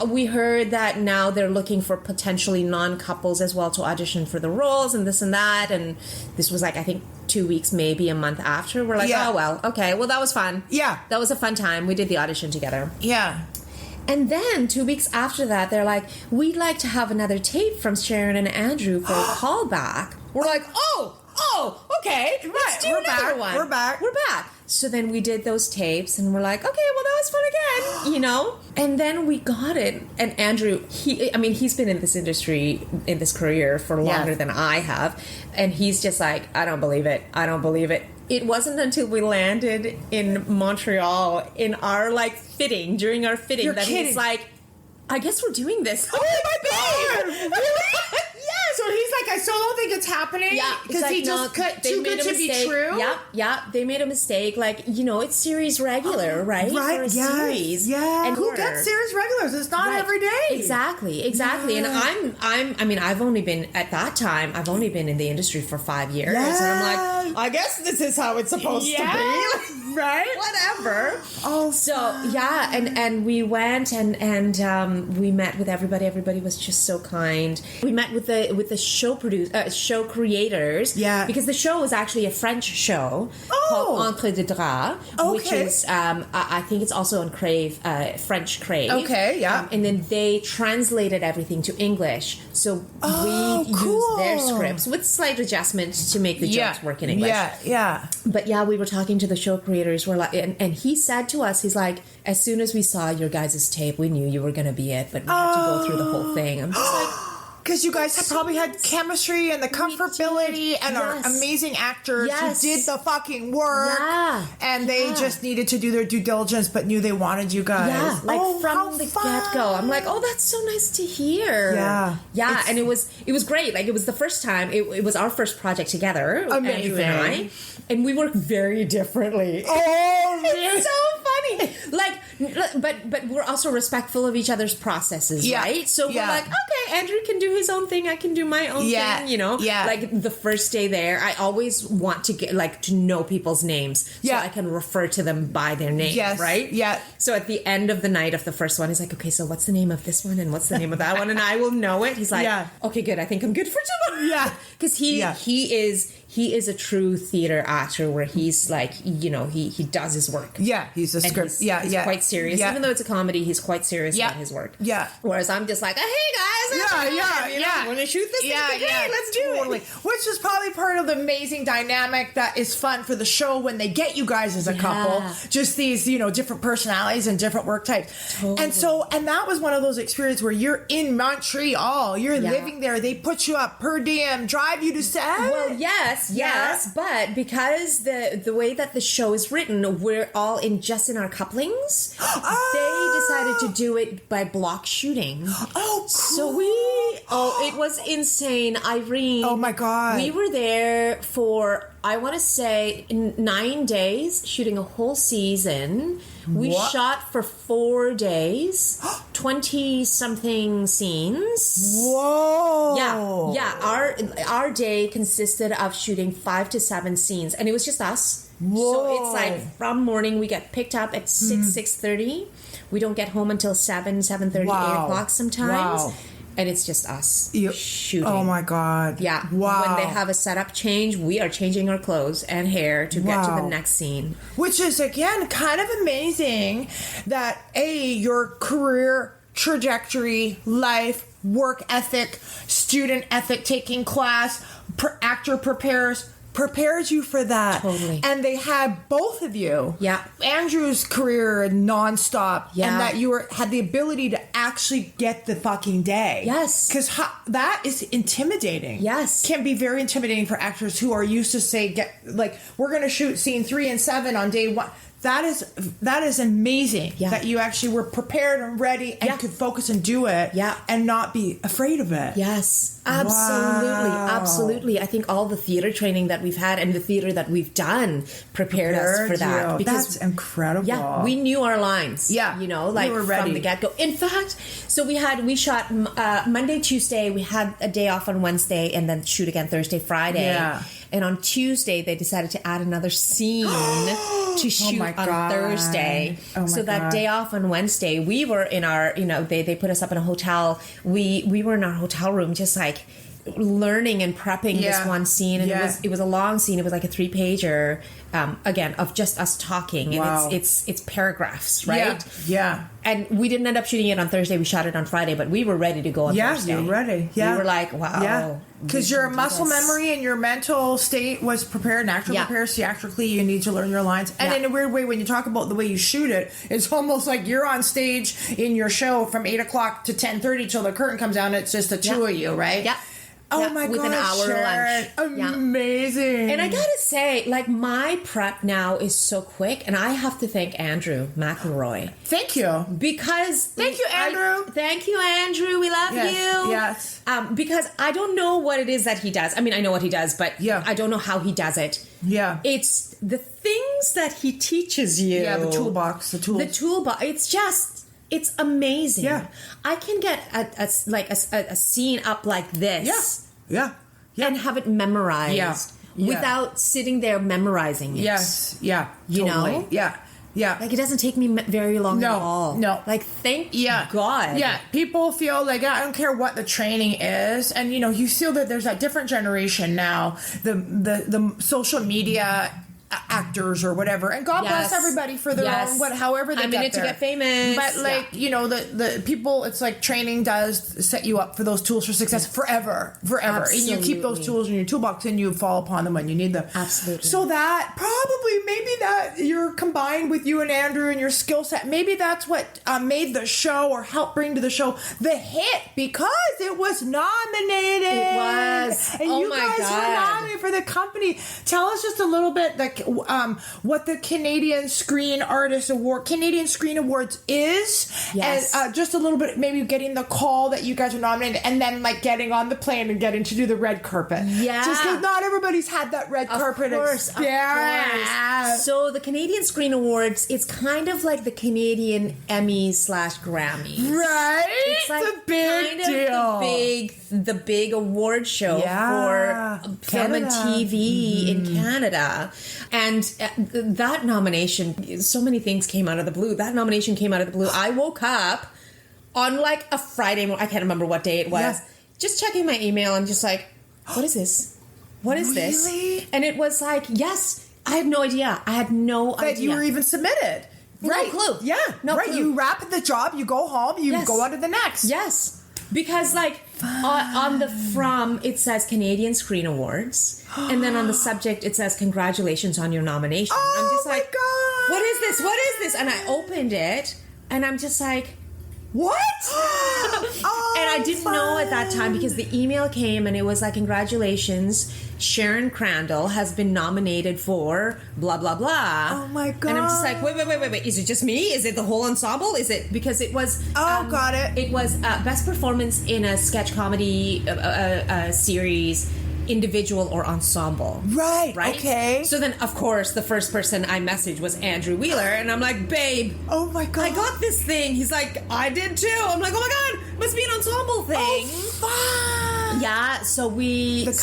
we heard that now they're looking for potentially non-couples as well to audition for the roles and this and that. And this was like, I think 2 weeks, maybe a month after. We're like, Yeah. oh, well, okay. Well, that was fun. Yeah. That was a fun time. We did the audition together. Yeah. And then 2 weeks after that, they're like, we'd like to have another tape from Sharon and Andrew for a callback. We're like, okay. Let's do we're another back. one. We're back. So then we did those tapes, and we're like, okay, well, that was fun again, you know? And then we got it. And Andrew, he's been in this industry, in this career for longer than I have. And he's just like, I don't believe it. It wasn't until we landed in Montreal in our during our fitting, You're that kidding. he's like, I guess we're doing this. Oh my God! Really? So he's like, I still don't think it's happening. Yeah, because like, he just cut too good to be true. Yeah. They made a mistake. It's series regular, right? Right. For a Yes. series. Yeah. And Who gets series regulars? It's not Right. every day. Exactly. Yeah. And I've only been in the industry for 5 years. Yes. And I'm like, I guess this is how it's supposed to be. Right? Whatever. Oh, So yeah, and we went and we met with everybody. Everybody was just so kind. We met with the show creators. Yeah. Because the show was actually a French show called Entre deux draps, which Okay. is I think it's also on Crave, French Crave. Okay, yeah. And then they translated everything to English, so we cool. used their scripts with slight adjustments to make the jokes work in English. Yeah. But yeah, we were talking to the show creators. We're like, and he said to us, he's like, as soon as we saw your guys' tape, we knew you were going to be it, but we had to go through the whole thing. I'm just like, Because you guys have probably had chemistry and the comfortability and are amazing actors who did the fucking work. Yeah. And they just needed to do their due diligence but knew they wanted you guys. Yeah, how from the fun. get-go. I'm like, oh, that's so nice to hear. Yeah. Yeah, and it was great. Like, it was the first time. It was our first project together, Amazing. Andrew and I. And we work very differently. Oh, It's so funny. But we're also respectful of each other's processes, right? So we're like, okay, Andrew can do his own thing, I can do my own thing, you know? Yeah. Like, the first day there, I always want to get, to know people's names so I can refer to them by their name, right? Yeah. So at the end of the night of the first one, he's like, okay, so what's the name of this one and what's the name of that one? And I will know it. He's like, okay, good, I think I'm good for tomorrow. Yeah. Because he is a true theater actor where he's like, he does his work. Yeah, he's a And script. He's quite serious. Even though it's a comedy, he's quite serious about his work. Yeah. Whereas I'm just like, hey guys, want to shoot this thing? Okay, let's do it. Which is probably part of the amazing dynamic that is fun for the show when they get you guys as a couple. Just these, different personalities and different work types. Totally. And that was one of those experiences where you're in Montreal, you're living there, they put you up per diem, drive you to set. Well, yes, but because the way that the show is written, we're all in our couplings. They decided to do it by block shooting. Oh, cool. So it was insane, Irene. Oh my God. We were there for, I want to say, 9 days, shooting a whole season. We shot for 4 days, 20-something scenes. Whoa. Yeah. Our day consisted of shooting 5 to 7 scenes, and it was just us. Whoa. So it's like from morning, we get picked up at 6:30. We don't get home until 7:30, 8 o'clock sometimes. Wow. And it's just us shooting. Oh my God. Yeah. Wow. When they have a setup change, we are changing our clothes and hair to get to the next scene. Which is, again, kind of amazing that, your career trajectory, life, work ethic, student ethic, taking class, actor prepares you for that. Totally. And they had both of you. Yeah. Andrew's career nonstop. Yeah. And that you had the ability to actually get the fucking day. Yes. Because that is intimidating. Yes. Can be very intimidating for actors who are used to we're going to shoot scene 3 and 7 on day 1. That is amazing that you actually were prepared and ready and could focus and do it and not be afraid of it. Yes, absolutely. Wow. Absolutely. I think all the theater training that we've had and the theater that we've done prepared us for that. Because that's incredible. Yeah, we knew our lines. Yeah. You know, like we were ready. from the get-go. In fact, so we shot Monday, Tuesday, we had a day off on Wednesday and then shoot again Thursday, Friday. Yeah. And on Tuesday, they decided to add another scene to shoot on Thursday. So that day off on Wednesday, we were in our, they put us up in a hotel. We were in our hotel room just like learning and prepping this one scene. And it was a long scene. It was like a 3-pager, again, of just us talking. And it's paragraphs, right? Yeah. And we didn't end up shooting it on Thursday. We shot it on Friday, but we were ready to go on Thursday. Yeah, you were ready. Yeah. We were like, wow. Yeah. Because your muscle memory and your mental state was prepared, and actor prepares theatrically. You need to learn your lines. And in a weird way, when you talk about the way you shoot it, it's almost like you're on stage in your show from 8 o'clock to 10:30 till the curtain comes down. It's just the two of you, right? Yeah. Oh my god! With an hour lunch. Amazing. And I gotta say, like, my prep now is so quick, and I have to thank Andrew McElroy. Thank you. Because thank you, Andrew. Thank you, Andrew. We love you. Yes. Because I don't know what it is that he does. I mean, I know what he does, but I don't know how he does it. Yeah. It's the things that he teaches you. Yeah, the toolbox, the tools. The toolbox. It's amazing. Yeah. I can get a scene up like this. Yeah. And have it memorized without sitting there memorizing it. Yes. Yeah. You know? Yeah. Yeah. Like, it doesn't take me very long at all. No. Like, thank God. Yeah. People feel like, I don't care what the training is. And, you feel that there's a different generation now. The social media actors or whatever, and God bless everybody for their own however they get there. To get famous, but the people, it's like training does set you up for those tools for success forever. Absolutely. And you keep those tools in your toolbox and you fall upon them when you need them. Absolutely. So that maybe that you're combined with you and Andrew and your skill set, maybe that's what made the show or helped bring to the show the hit, because it was nominated. It was. And you guys were nominated for the company. Tell us just a little bit what the Canadian Screen Awards is. Yes. And just a little bit, maybe getting the call that you guys were nominated, and then like getting on the plane and getting to do the red carpet. Yeah. Just because not everybody's had that red carpet experience. Of course. So the Canadian Screen Awards, it's kind of like the Canadian Emmy/Grammys. Right? It's like a big kind deal. Of the big award show for film and TV in Canada. And that nomination, so many things came out of the blue. That nomination came out of the blue. I woke up on like a Friday morning, I can't remember what day it was, just checking my email and just like, what is this? What is this? And it was like, yes, I had no idea. That you were even submitted. Right. No clue. Yeah. No clue. You wrap the job, you go home, you go on to the next. Yes. Because like on the from, it says Canadian Screen Awards. And then on the subject, it says congratulations on your nomination. Oh, I'm just my like, God. What is this? What is this? And I opened it and I'm just like, what? And I didn't know at that time, because the email came and it was like, congratulations, Sharon Crandall has been nominated for blah, blah, blah. Oh my God. And I'm just like, wait. Is it just me? Is it the whole ensemble? Is it, because it was... got it. It was best performance in a sketch comedy series, individual or ensemble. Right. Okay. So then, of course, the first person I messaged was Andrew Wheeler, and I'm like, babe. Oh my God. I got this thing. He's like, I did too. I'm like, oh my God, must be an ensemble thing. Oh, fun. Yeah, so The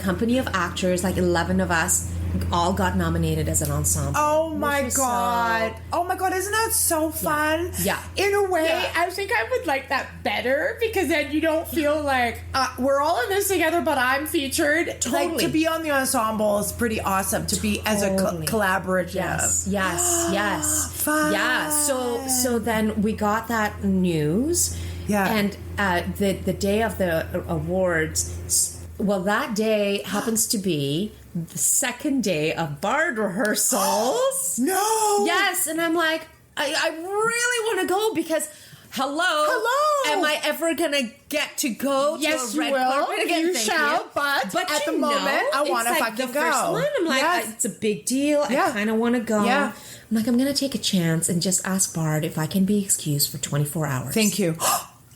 company of actors, like 11 of us, all got nominated as an ensemble. Oh my God. Oh my God, isn't that so fun? Yeah. In a way, I think I would like that better, because then you don't feel like we're all in this together, but I'm featured. Totally. Like, to be on the ensemble is pretty awesome. To be as a collaborative. Yes. Fun. Yeah. So then we got that news. Yeah. And the day of the awards, well, that day happens to be the second day of Bard rehearsals. No. Yes, and I'm like, I really want to go because hello, am I ever gonna get to go Yes, to a you red will. carpet again? You Thank shall, you. but at the you moment, know, I want to it's like fucking the go. first one. I'm like, Yes. it's a big deal. Yeah. I kind of want to go. Yeah. I'm like, I'm gonna take a chance and just ask Bard if I can be excused for 24 hours. Thank you.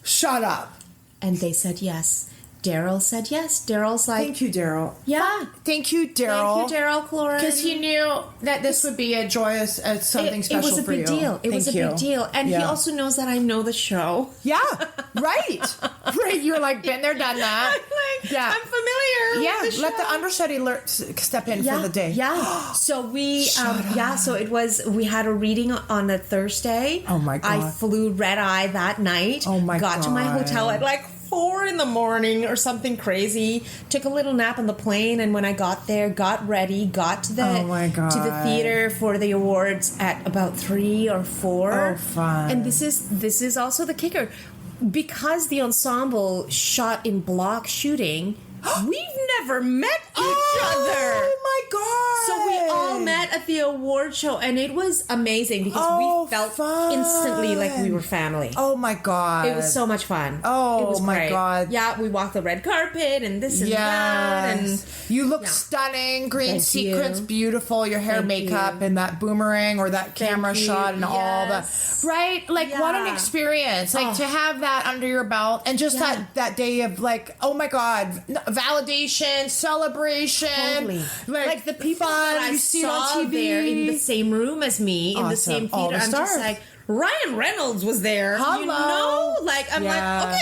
Shut up. And they said yes. Daryl said yes. Daryl's like, Thank you, Daryl. yeah. Thank you, Daryl. Thank you, Daryl Cloran. Because he knew that this would be a joyous, something special It was a for big you. deal. It was a big deal. And he Yeah. also knows that I know the show. Yeah, right. Right. You're like, been there, done that. Like, Yeah. I'm familiar Yeah, with the let show. the understudy step in for the day. Yeah. So we, so it was, we had a reading on a Thursday. Oh my God. I flew red eye that night. Oh my Got to my God. hotel at like 4 a.m. or something crazy. Took a little nap on the plane, and when I got there, got ready, got to the Oh my God. to the theater for the awards at about 3 or 4. Oh, fun. And this is also the kicker. Because the ensemble shot in block shooting, we've never met each other. Oh my God. So we all met at the award show, and it was amazing because Oh, we felt fun. instantly like we were family. Oh my God. It was so much fun. Oh, it was my great. God. Yeah, we walked the red carpet and this and that. And you look Yeah. stunning, green Thank sequins, you. beautiful. Your hair, Thank makeup, you. and that boomerang or that camera you. shot and all the Yes. right. Like what an Yeah. experience! Like Oh. to have that under your belt and just Yeah. that day of like, oh my God, validation, celebration, Totally. Like the people fun, that I you see it saw on TV. there in the same room as me, in the Awesome. same All theater. the I'm just stars. like, Ryan Reynolds was there. Hello. You know? Like, I'm Yeah.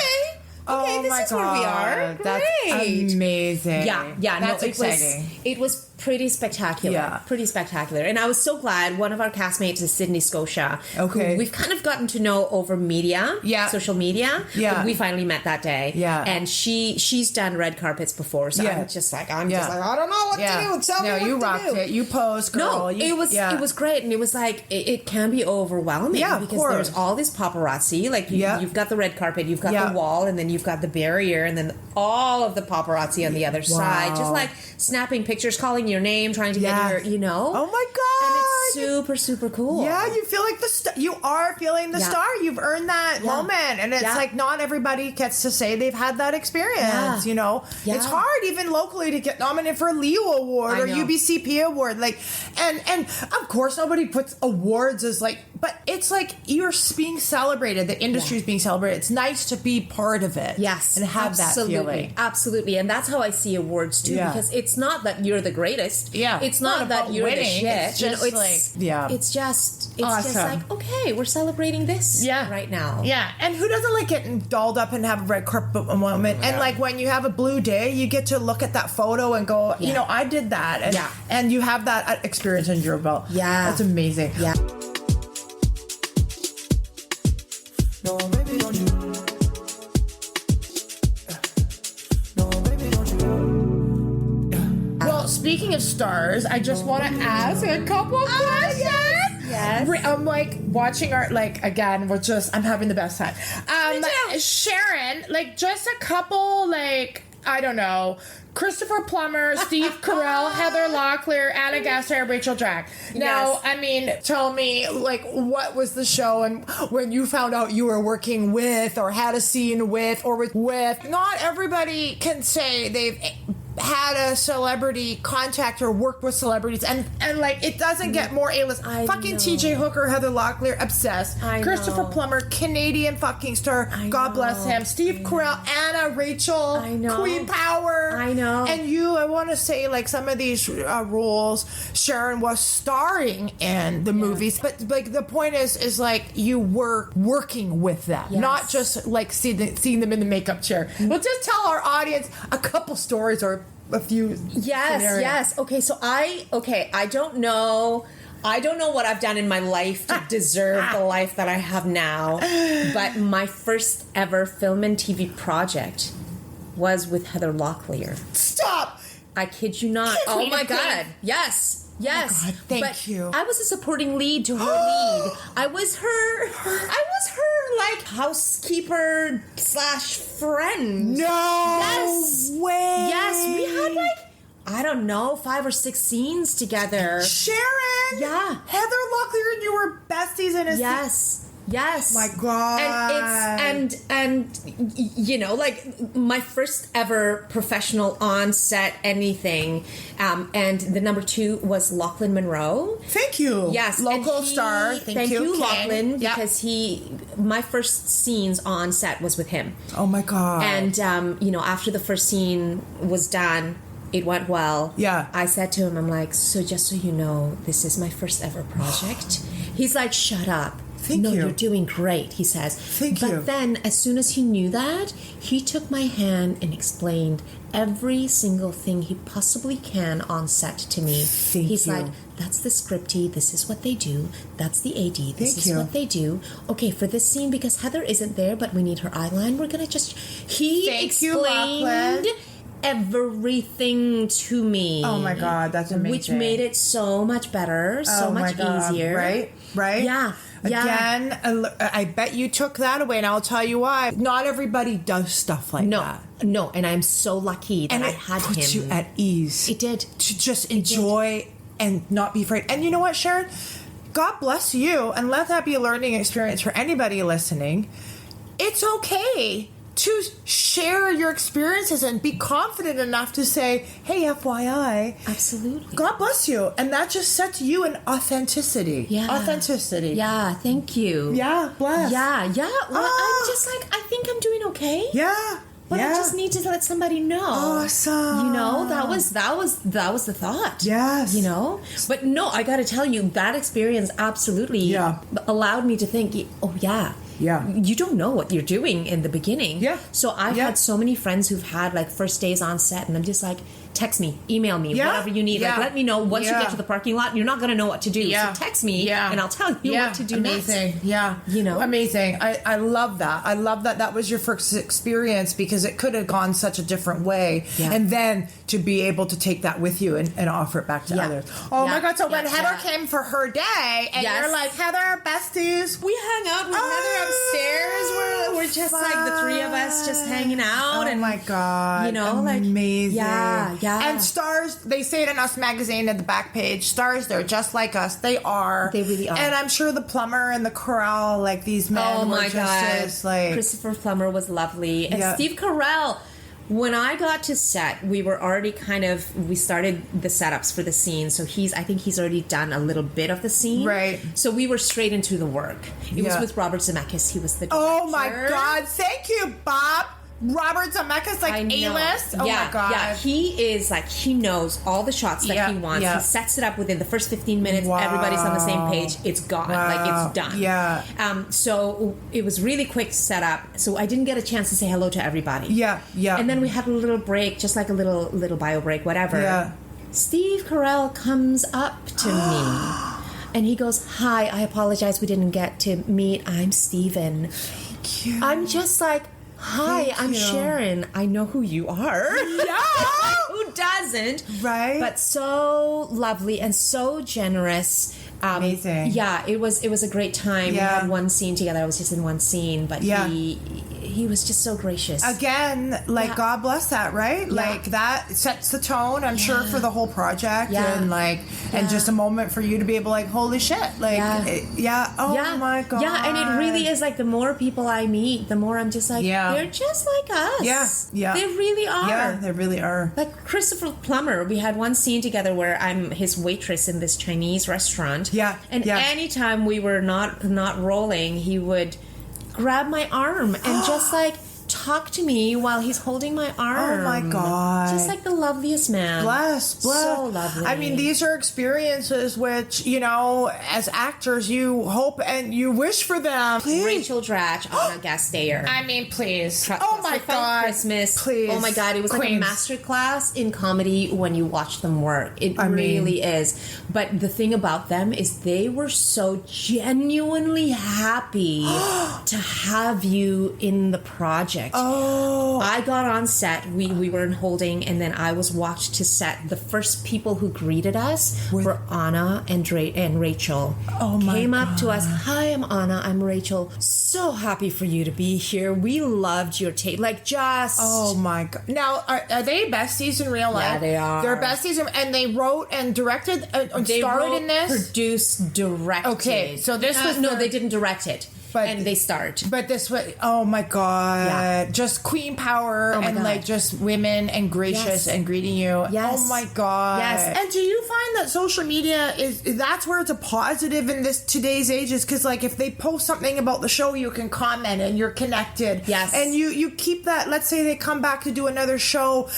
like, okay, this is where we are. Great. That's amazing. Yeah, that's no, exciting. It was pretty spectacular. Yeah. Pretty spectacular. And I was so glad one of our castmates is Sydney Scotia. Okay. Who we've kind of gotten to know over media. Yeah. Social media. Yeah. But we finally met that day. Yeah. And she's done red carpets before. So Yeah. I'm just like, I don't know what to do. Tell me no, what you to rocked do. it. You posed, girl. No, You- it was great, and it was like it can be overwhelming. Yeah, of because course. there's all this paparazzi. Like Yeah. you've got the red carpet, you've got Yeah. the wall, and then you've got the barrier, and then all of the paparazzi on the other side, just like snapping pictures, calling your name, trying to get your, you know. Oh my God. And it's super, super cool. Yeah, you feel like you are feeling the Yeah. star. You've earned that Yeah. moment. And it's Yeah. like not everybody gets to say they've had that experience, Yeah. you know? Yeah. It's hard even locally to get nominated for a Leo Award I or know. UBCP Award. Like, and of course nobody puts awards as like, but it's like you're being celebrated. The industry's being celebrated. It's nice to be part of it. Yes, And have absolutely, that feeling. absolutely, and that's how I see awards too. Yeah. Because it's not that you're the greatest. Yeah. it's not Not that about you're the winning. shit. It's just like, yeah. it's just Awesome. like, okay, we're celebrating this right now. Yeah, and who doesn't like getting dolled up and have a red carpet moment? And like when you have a blue day, you get to look at that photo and go, you Yeah. know, I did that, and Yeah. and you have that experience under your belt. Yeah. that's amazing. Yeah. No, baby, don't you? No, baby, don't you? Well, speaking of stars, I just want to ask a couple of questions. Yes. I'm like watching our again. I'm having the best time. Sharon, like just a couple I don't know. Christopher Plummer, Steve Carell, Heather Locklear, Anna Gasteyer, Rachel Dratch. Now, Yes. I mean, tell me, what was the show and when you found out you were working with or had a scene with or with. Not everybody can say they've had a celebrity contact or worked with celebrities and it doesn't get more A-list. I Fucking know. TJ Hooker, Heather Locklear, obsessed. I Christopher know. Plummer, Canadian fucking star. God know. bless him. Steve Carell, Anna, Rachel, I know. Queen Power. I know. And I want to say some of these roles Sharon was starring in the movies, but the point is you were working with them, Yes. not just seeing them in the makeup chair. Well, just tell our audience a couple stories or a few scenarios. Yes. Okay. So I don't know. I don't know what I've done in my life to deserve the life that I have now. But my first ever film and TV project was with Heather Locklear. Stop. I kid you not. Queen Oh my of Queens. God. Yes. Yes. God, thank But you. I was a supporting lead to her lead. I was her housekeeper / friend. No Yes. way. Yes, we had I don't know, 5 or 6 scenes together. Sharon. Yeah. Heather and you were besties in a scene. Yes. My God. And you know, like my first ever professional on set anything. And the number 2 was Lachlan Monroe. Thank you. Yes. Local and star. Thank you, Lachlan, Yep. because my first scenes on set was with him. Oh my God. And, you know, after the first scene was done, it went well. Yeah. I said to him, I'm like, so just so you know, this is my first ever project. He's like, shut up. Thank no, you. you're doing great, he says. Thank you. But then, as soon as he knew that, he took my hand and explained every single thing he possibly can on set to me. He's like, that's the scripty, this is what they do. That's the AD, this is what they do. Okay, for this scene, because Heather isn't there, but we need her eyeline, we're going to just... He explained everything to me. Oh my God, that's amazing. Which made it so much better, so much easier. Right? Yeah. Again, I bet you took that away, and I'll tell you why. Not everybody does stuff like that. No, and I'm so lucky that And I it had puts him. you at ease. It did. To just enjoy and not be afraid. And you know what, Sharon? God bless you, and let that be a learning experience for anybody listening. It's okay to share your experiences and be confident enough to say, hey, FYI. Absolutely. God bless you. And that just sets you in authenticity. Yeah. Authenticity. Yeah, thank you. Yeah, bless. Yeah. Well, I'm just like, I think I'm doing okay. Yeah. But I just need to let somebody know. Awesome. You know, that was the thought. Yes. You know? But no, I got to tell you, that experience absolutely allowed me to think, oh, yeah. Yeah. You don't know what you're doing in the beginning. Yeah. So I've had so many friends who've had like first days on set, and I'm just like, text me, email me, whatever you need. Like, let me know once you get to the parking lot. You're not going to know what to do. So text me, and I'll tell you what to do Amazing. next. Yeah. You know? Amazing. I love that. I love that that was your first experience, because it could have gone such a different way. Yeah. And then to be able to take that with you and offer it back to others. Oh my God. So when Heather came for her day, and you're like, Heather, besties. We hung out with Heather upstairs. We're just like the three of us just hanging out. Oh my God. You know, amazing. Yeah. And stars, they say it in Us Magazine at the back page, stars, they're just like us. They are. They really are. And I'm sure the plumber and the corral, like these men were just as like... Christopher Plummer was lovely. And Steve Carell, when I got to set, we were already we started the setups for the scene. So I think he's already done a little bit of the scene. Right. So we were straight into the work. It was with Robert Zemeckis. He was the director. Oh my God. Thank you, Bob. Robert Zemeckis, like A-list. Oh my God. Yeah, he is like, he knows all the shots that he wants. He sets it up within the first 15 minutes. Wow. Everybody's on the same page. It's gone. Like, it's done. Yeah. So it was really quick set up. So I didn't get a chance to say hello to everybody. Yeah. And then we had a little break, just like a little bio break, whatever. Yeah. Steve Carell comes up to me and he goes, hi, I apologize we didn't get to meet. I'm Steven. Thank you. I'm just like, hi, I'm Sharon. I know who you are. Yeah. Who doesn't? Right. But so lovely and so generous. Amazing. Yeah, it was a great time. Yeah. We had one scene together. I was just in one scene, but he was just so gracious. Again, like, God bless that, right? Yeah. Like, that sets the tone, I'm sure, for the whole project. And and just a moment for you to be able, like, holy shit. Like, oh my God. Yeah, and it really is like, the more people I meet, the more I'm just like, they're just like us. Yeah. They really are. Yeah, they really are. Like Christopher Plummer, we had one scene together where I'm his waitress in this Chinese restaurant. Yeah. And anytime we were not rolling, he would grab my arm and just like talk to me while he's holding my arm. Oh my God. Just like the loveliest man. Bless. So lovely. I mean, these are experiences which, you know, as actors, you hope and you wish for them. Please. Rachel Dratch on a guest stayer. I mean, please. Oh my God. Christmas. Please. Oh my God. It was like a masterclass in comedy when you watch them work. It really is. But the thing about them is they were so genuinely happy to have you in the project. project. Oh. I got on set. We were in holding, and then I was walked to set. The first people who greeted us were Anna and Rachel. Oh my Came up to God. us. Hi, I'm Anna. I'm Rachel. So happy for you to be here. We loved your tape. Like, just... Oh my God. Now, are they besties in real life? Yeah, they are. They're besties, and they wrote and directed and They starred wrote, in this? produced, directed. Okay, so this was no, their- they didn't direct it, But- and they starred. But this was, oh my God. Yeah. Just queen power Oh my and God. like just women and gracious Yes. and greeting you. Yes. Oh my God. Yes. And do you find that social media that's where it's a positive in this today's age is because like if they post something about the show, you can comment and you're connected. Yes. And you keep that, let's say they come back to do another show,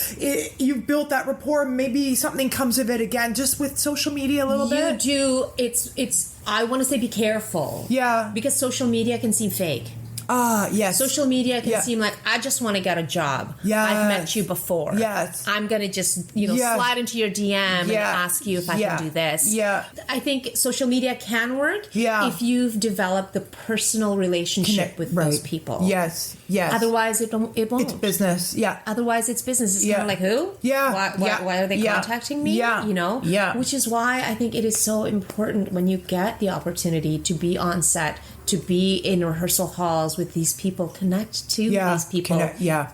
you've built that rapport, maybe something comes of it again, just with social media a little bit. You do. It's. I want to say be careful. Yeah. Because social media can seem fake. Yes. Social media can Yeah. seem like, I just want to get a job. Yes. I've met you before. Yes. I'm going to just, Yes. slide into your DM and Yeah. ask you if I Yeah. can do this. Yeah. I think social media can work Yeah. if you've developed the personal relationship with those people. Yes. Yes. Otherwise, it won't. It's business. Yeah. Otherwise, it's business. It's Yeah. kind of like, who? Yeah. Why are they Yeah. contacting me? Yeah. Yeah. Which is why I think it is so important when you get the opportunity to be on set, to be in rehearsal halls with these people, connect to Yeah. these people. Connect, yeah.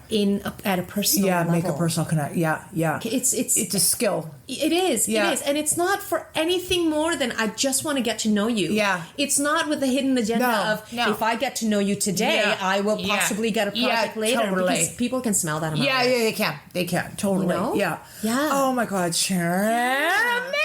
At a personal level. Make a personal connect. Yeah. It's a skill. It is. Yeah. It is. And it's not for anything more than I just want to get to know you. Yeah. It's not with the hidden agenda No. of if I get to know you today, Yeah. I will Yeah. possibly get a project Yeah, later. totally. Because people can smell that. Yeah, they can. They can. Totally. You know? Yeah. Yeah. Oh my God, Sharon. Amazing.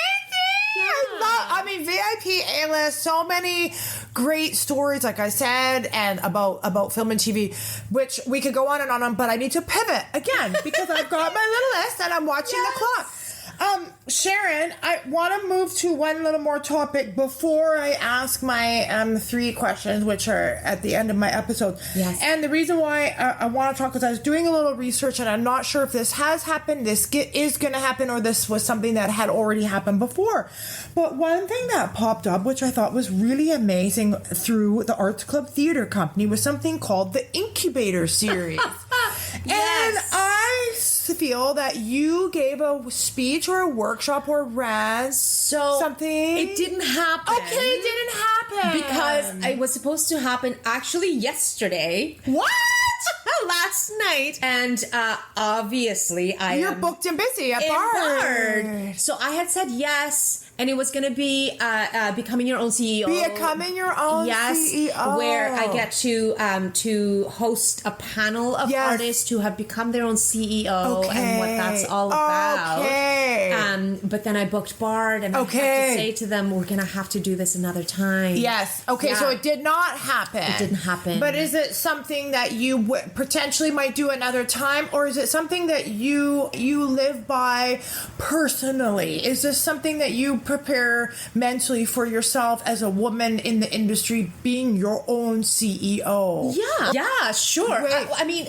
I mean, VIP A-list, so many great stories, like I said, and about film and TV, which we could go on and on, but I need to pivot again because I've got my little list and I'm watching the clock. Sharon, I want to move to one little more topic before I ask my 3 questions, which are at the end of my episode. Yes. And the reason why I want to talk is I was doing a little research and I'm not sure if this has happened, this is going to happen, or this was something that had already happened before. But one thing that popped up, which I thought was really amazing through the Arts Club Theater Company, was something called the Incubator Series. Yes. And I feel that you gave a speech or a workshop or ran something. It didn't happen. Okay, it didn't happen. Because it was supposed to happen actually yesterday. What? Last night. And obviously You're am booked and busy at in Bard. Bard. So I had said yes. And it was going to be becoming your own CEO. Becoming your own CEO. Where I get to host a panel of Yes. artists who have become their own CEO and what that's all about. Okay. But then I booked Bard, and I had to say to them, we're going to have to do this another time. Yes. Okay, Yeah. so it did not happen. It didn't happen. But is it something that you potentially might do another time, or is it something that you live by personally? Is this something that you prepare mentally for yourself as a woman in the industry, being your own CEO? Yeah, sure. Wait. I mean,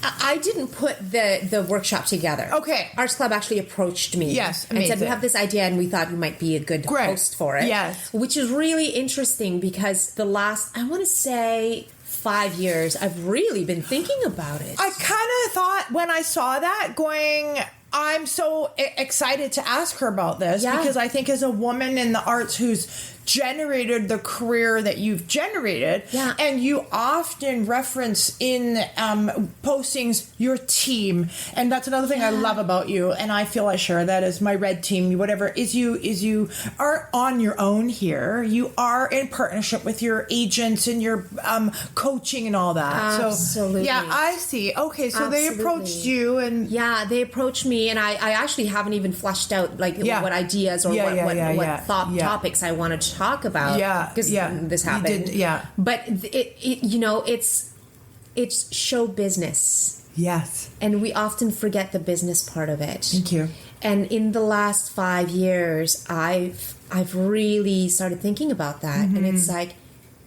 I didn't put the workshop together. Okay. Arts Club actually approached me. Yes, and said, we amazing. have this idea and we thought you might be a good Great. host for it. Yes. Which is really interesting because the last, I want to say, 5 years, I've really been thinking about it. I kind of thought when I saw that going, I'm so excited to ask her about this because I think as a woman in the arts who's generated the career that you've generated, and you often reference in postings your team, and that's another thing I love about you, and I feel I share that as my red team, whatever, is you aren't on your own here. You are in partnership with your agents and your coaching and all that. Absolutely. So, yeah, I see. Okay, so they approached you and... Yeah, they approached me, and I actually haven't even fleshed out what ideas or what topics I wanted to talk about. Because this happened. But it's show business. Yes. And we often forget the business part of it. Thank you. And in the last 5 years, I've really started thinking about that, and it's like,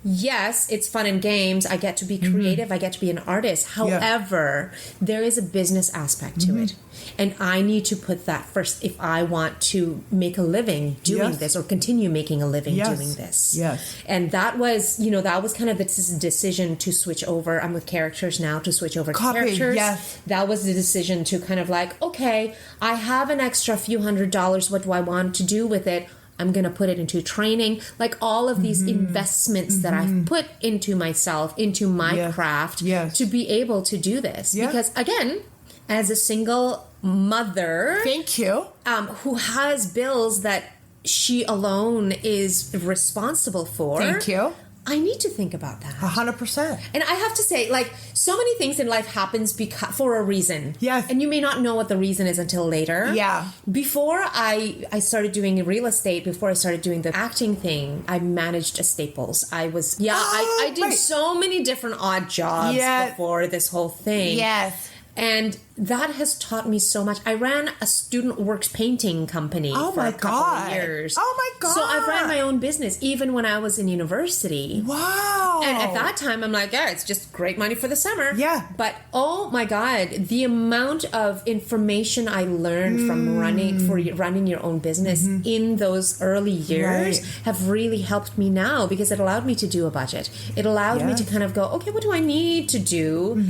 yes, it's fun and games. I get to be creative. I get to be an artist. However, there is a business aspect to it. And I need to put that first if I want to make a living doing this or continue making a living doing this. Yes. And that was, that was kind of the decision to switch over. I'm with characters now, to switch over to characters. Yes. That was the decision to kind of like, okay, I have an extra few $100s. What do I want to do with it? I'm going to put it into training. Like all of these investments that I've put into myself, into my craft to be able to do this. Because again, as a single mother, thank you, who has bills that she alone is responsible for. Thank you. I need to think about that. 100%. And I have to say, like, so many things in life happens for a reason. Yes. And you may not know what the reason is until later. Yeah. Before I started doing real estate, before I started doing the acting thing, I managed a Staples. I did so many different odd jobs before this whole thing. Yes. And that has taught me so much. I ran a student works painting company for a couple of years. Oh my God. So I ran my own business even when I was in university. Wow. And at that time, I'm like, it's just great money for the summer. Yeah. But oh my God, the amount of information I learned from running your own business in those early years have really helped me now, because it allowed me to do a budget. It allowed me to kind of go, okay, what do I need to do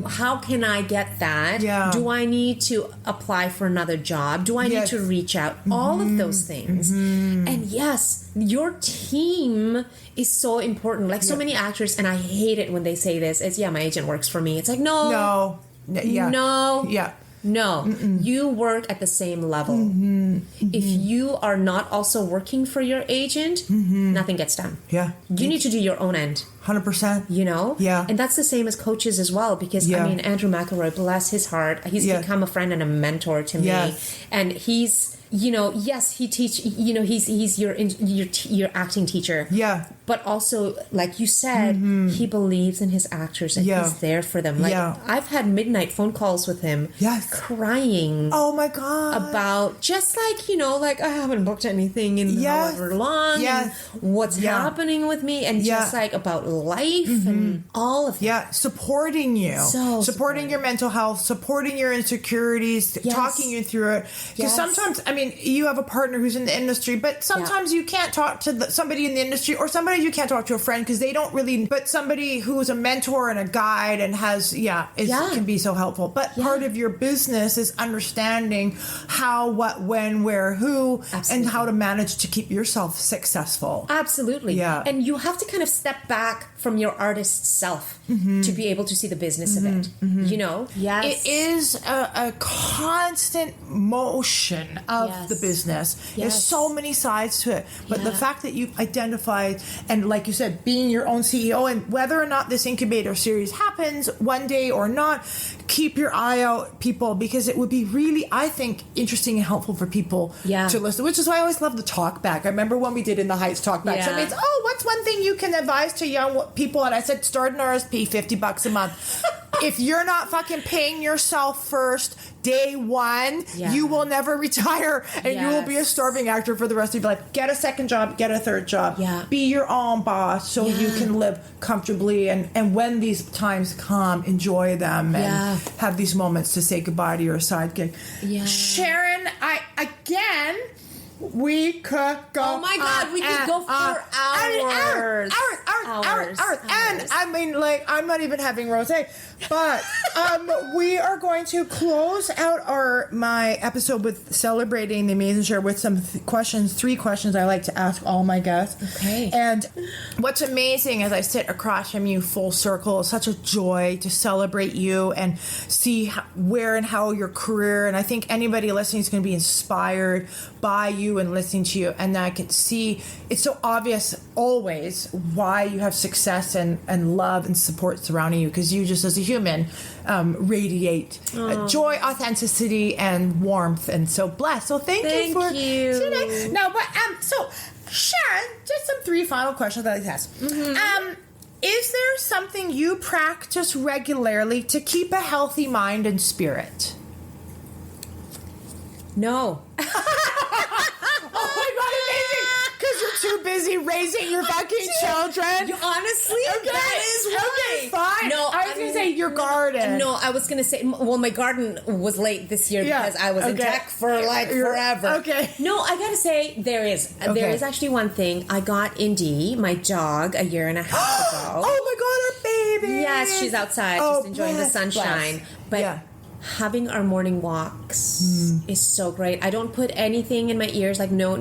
how can I get that? Yeah. Do I need to apply for another job? Do I need to reach out? All of those things. And yes, your team is so important. Like so many actors, and I hate it when they say this, is my agent works for me. It's like, no. You work at the same level. If you are not also working for your agent, nothing gets done. You need to do your own end. 100%. Yeah. And that's the same as coaches as well, because I mean, Andrew McElroy, bless his heart, he's become a friend and a mentor to me. And he's, he teach, he's your acting teacher. But also, like you said, he believes in his actors and he's there for them. Like I've had midnight phone calls with him, crying. Oh my God. About just like, like I haven't booked anything in however long. And what's happening with me, and just like about life and all of that. Supporting you. Supporting your mental health, supporting your insecurities, talking you through it. Because sometimes, I mean, you have a partner who's in the industry, but sometimes you can't talk to somebody in the industry, or somebody you can't talk to a friend because they don't really, but somebody who's a mentor and a guide and has, can be so helpful. But part of your business is understanding how, what, when, where, who, and how to manage to keep yourself successful. Absolutely. And you have to kind of step back from your artist self to be able to see the business of it. It is a constant motion of the business. There's so many sides to it, but the fact that you've identified, and like you said, being your own CEO, and whether or not this incubator series happens one day or not, keep your eye out, people, because it would be really, I think, interesting and helpful for people to listen, which is why I always love the talk back. I remember when we did In the Heights talk back. Somebody said, what's one thing you can advise to young people? And I said, start an RSP, $50 a month. If you're not fucking paying yourself first, day one, you will never retire, and you will be a starving actor for the rest of your life. Get a second job, get a third job. Be your own boss so you can live comfortably, and when these times come, enjoy them and have these moments to say goodbye to your side gig. Sharon, we could go. Oh my God, we could go for hours. And I mean, like, I'm not even having rosé, but we are going to close out my episode with celebrating the amazing share with some questions. 3 questions I like to ask all my guests. Okay. And what's amazing as I sit across from you full circle, it's such a joy to celebrate you and see where and how your career, and I think anybody listening is going to be inspired by you and listening to you, and I can see it's so obvious always why you have success and love and support surrounding you, because you just as a human radiate joy, authenticity, and warmth, and so blessed. So thank you for today. No, but so Sharon, just some 3 final questions that I like to ask. Is there something you practice regularly to keep a healthy mind and spirit? No. Oh my God, amazing! Because you're too busy raising your fucking children. Honestly, that is why. Okay, fine. No, I was going to say your garden. No, I was going to say, well, my garden was late this year because I was in tech for like forever. Okay. No, I got to say, there is actually one thing. I got Indy, my dog, a year and a half ago. Oh my God, our baby. Yes, she's outside, just enjoying the sunshine. But having our morning walks is so great. I don't put anything in my ears, like no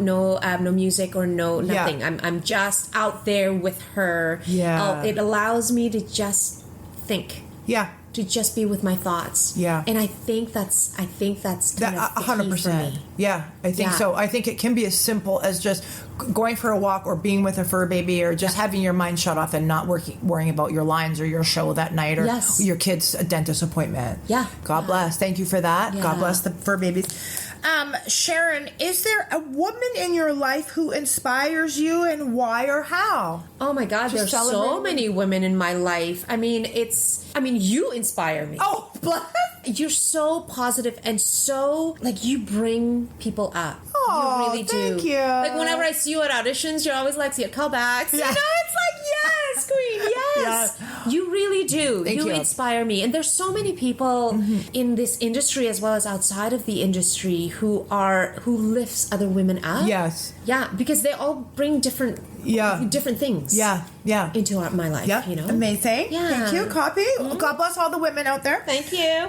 music or nothing. Yeah. I'm just out there with her. Yeah. It allows me to just think. Yeah. To just be with my thoughts. Yeah. And I think that's kind of the key for me. Yeah, I think so. I think it can be as simple as just going for a walk or being with a fur baby or just having your mind shut off and not worrying about your lines or your show that night or your kid's dentist appointment. Yeah. God bless. Thank you for that. Yeah. God bless the fur babies. Sharon, is there a woman in your life who inspires you, and why or how? Oh my God, there's so many women in my life. I mean, you inspire me. Oh, bless. You're so positive and so, like, you bring people up. Oh, you really do. Thank you. Like, whenever I see you at auditions, you're always like, see your callbacks. Yeah. You know, it's like, yes, queen, yes. Yeah. You really do. Thank you. Inspire me. And there's so many people in this industry as well as outside of the industry who lifts other women up. Yes. Yeah, because they all bring different things. Yeah. Into my life. Yeah. You know. Amazing. Yeah. Thank you, Copy. God bless all the women out there. Thank you.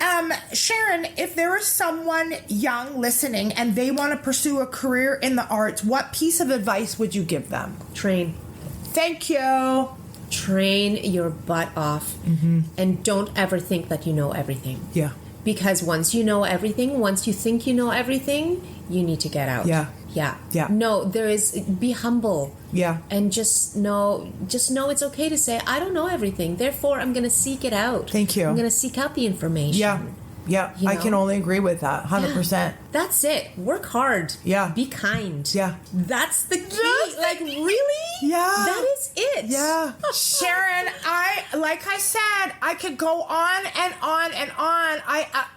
Sharon, if there is someone young listening and they want to pursue a career in the arts, what piece of advice would you give them? Train. Thank you. Train your butt off and don't ever think that you know everything. Yeah. Because once you know everything, once you think you know everything, you need to get out. Yeah. No, be humble. Yeah. And just know it's okay to say, I don't know everything. Therefore, I'm going to seek it out. Thank you. I'm going to seek out the information. Yeah. You I know? can only agree with that. 100%. That's it. Work hard. Yeah. Be kind. Yeah. That's the key. Like, really? Yeah. That is it. Yeah. Sharon, like I said, I could go on and on and on.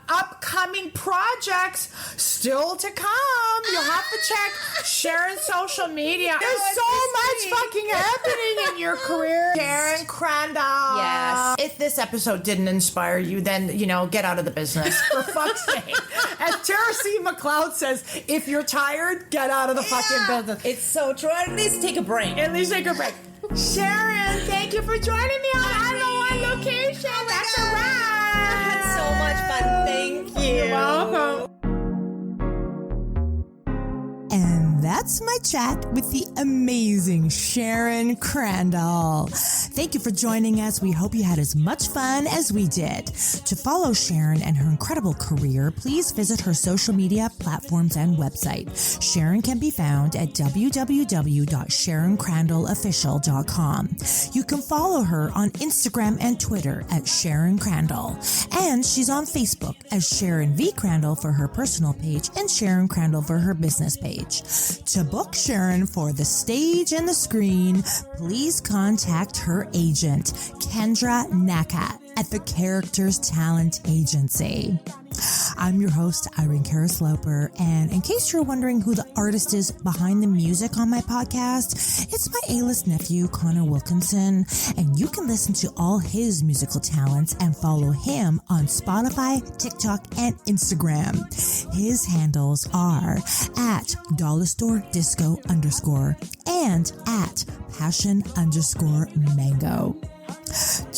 Upcoming projects still to come. You'll have to check Sharon's social media. There's so much fucking happening in your career. Sharon Crandall. Yes. If this episode didn't inspire you, then, get out of the business. For fuck's sake. As Tara C. McLeod says, if you're tired, get out of the fucking business. It's so true. At least take a break. Sharon, thank you for joining me on I Know On Location. That's a wrap. It's so much fun. Thank you. You're welcome. And that's my chat with the amazing Sharon Crandall. Thank you for joining us. We hope you had as much fun as we did. To follow Sharon and her incredible career, please visit her social media platforms and website. Sharon can be found at www.SharonCrandallOfficial.com. You can follow her on Instagram and Twitter at Sharon Crandall. And she's on Facebook as Sharon V. Crandall for her personal page and Sharon Crandall for her business page. To book Sharon for the stage and the screen, please contact her agent, Kendra Nakat, at the Characters Talent Agency. I'm your host, Irene Karasloper, and in case you're wondering who the artist is behind the music on my podcast, it's my A-list nephew, Connor Wilkinson, and you can listen to all his musical talents and follow him on Spotify, TikTok, and Instagram. His handles are at $Disco_ and at passion_mango.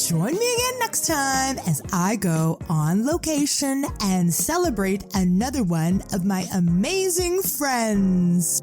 Join me again next time as I go on location and celebrate another one of my amazing friends.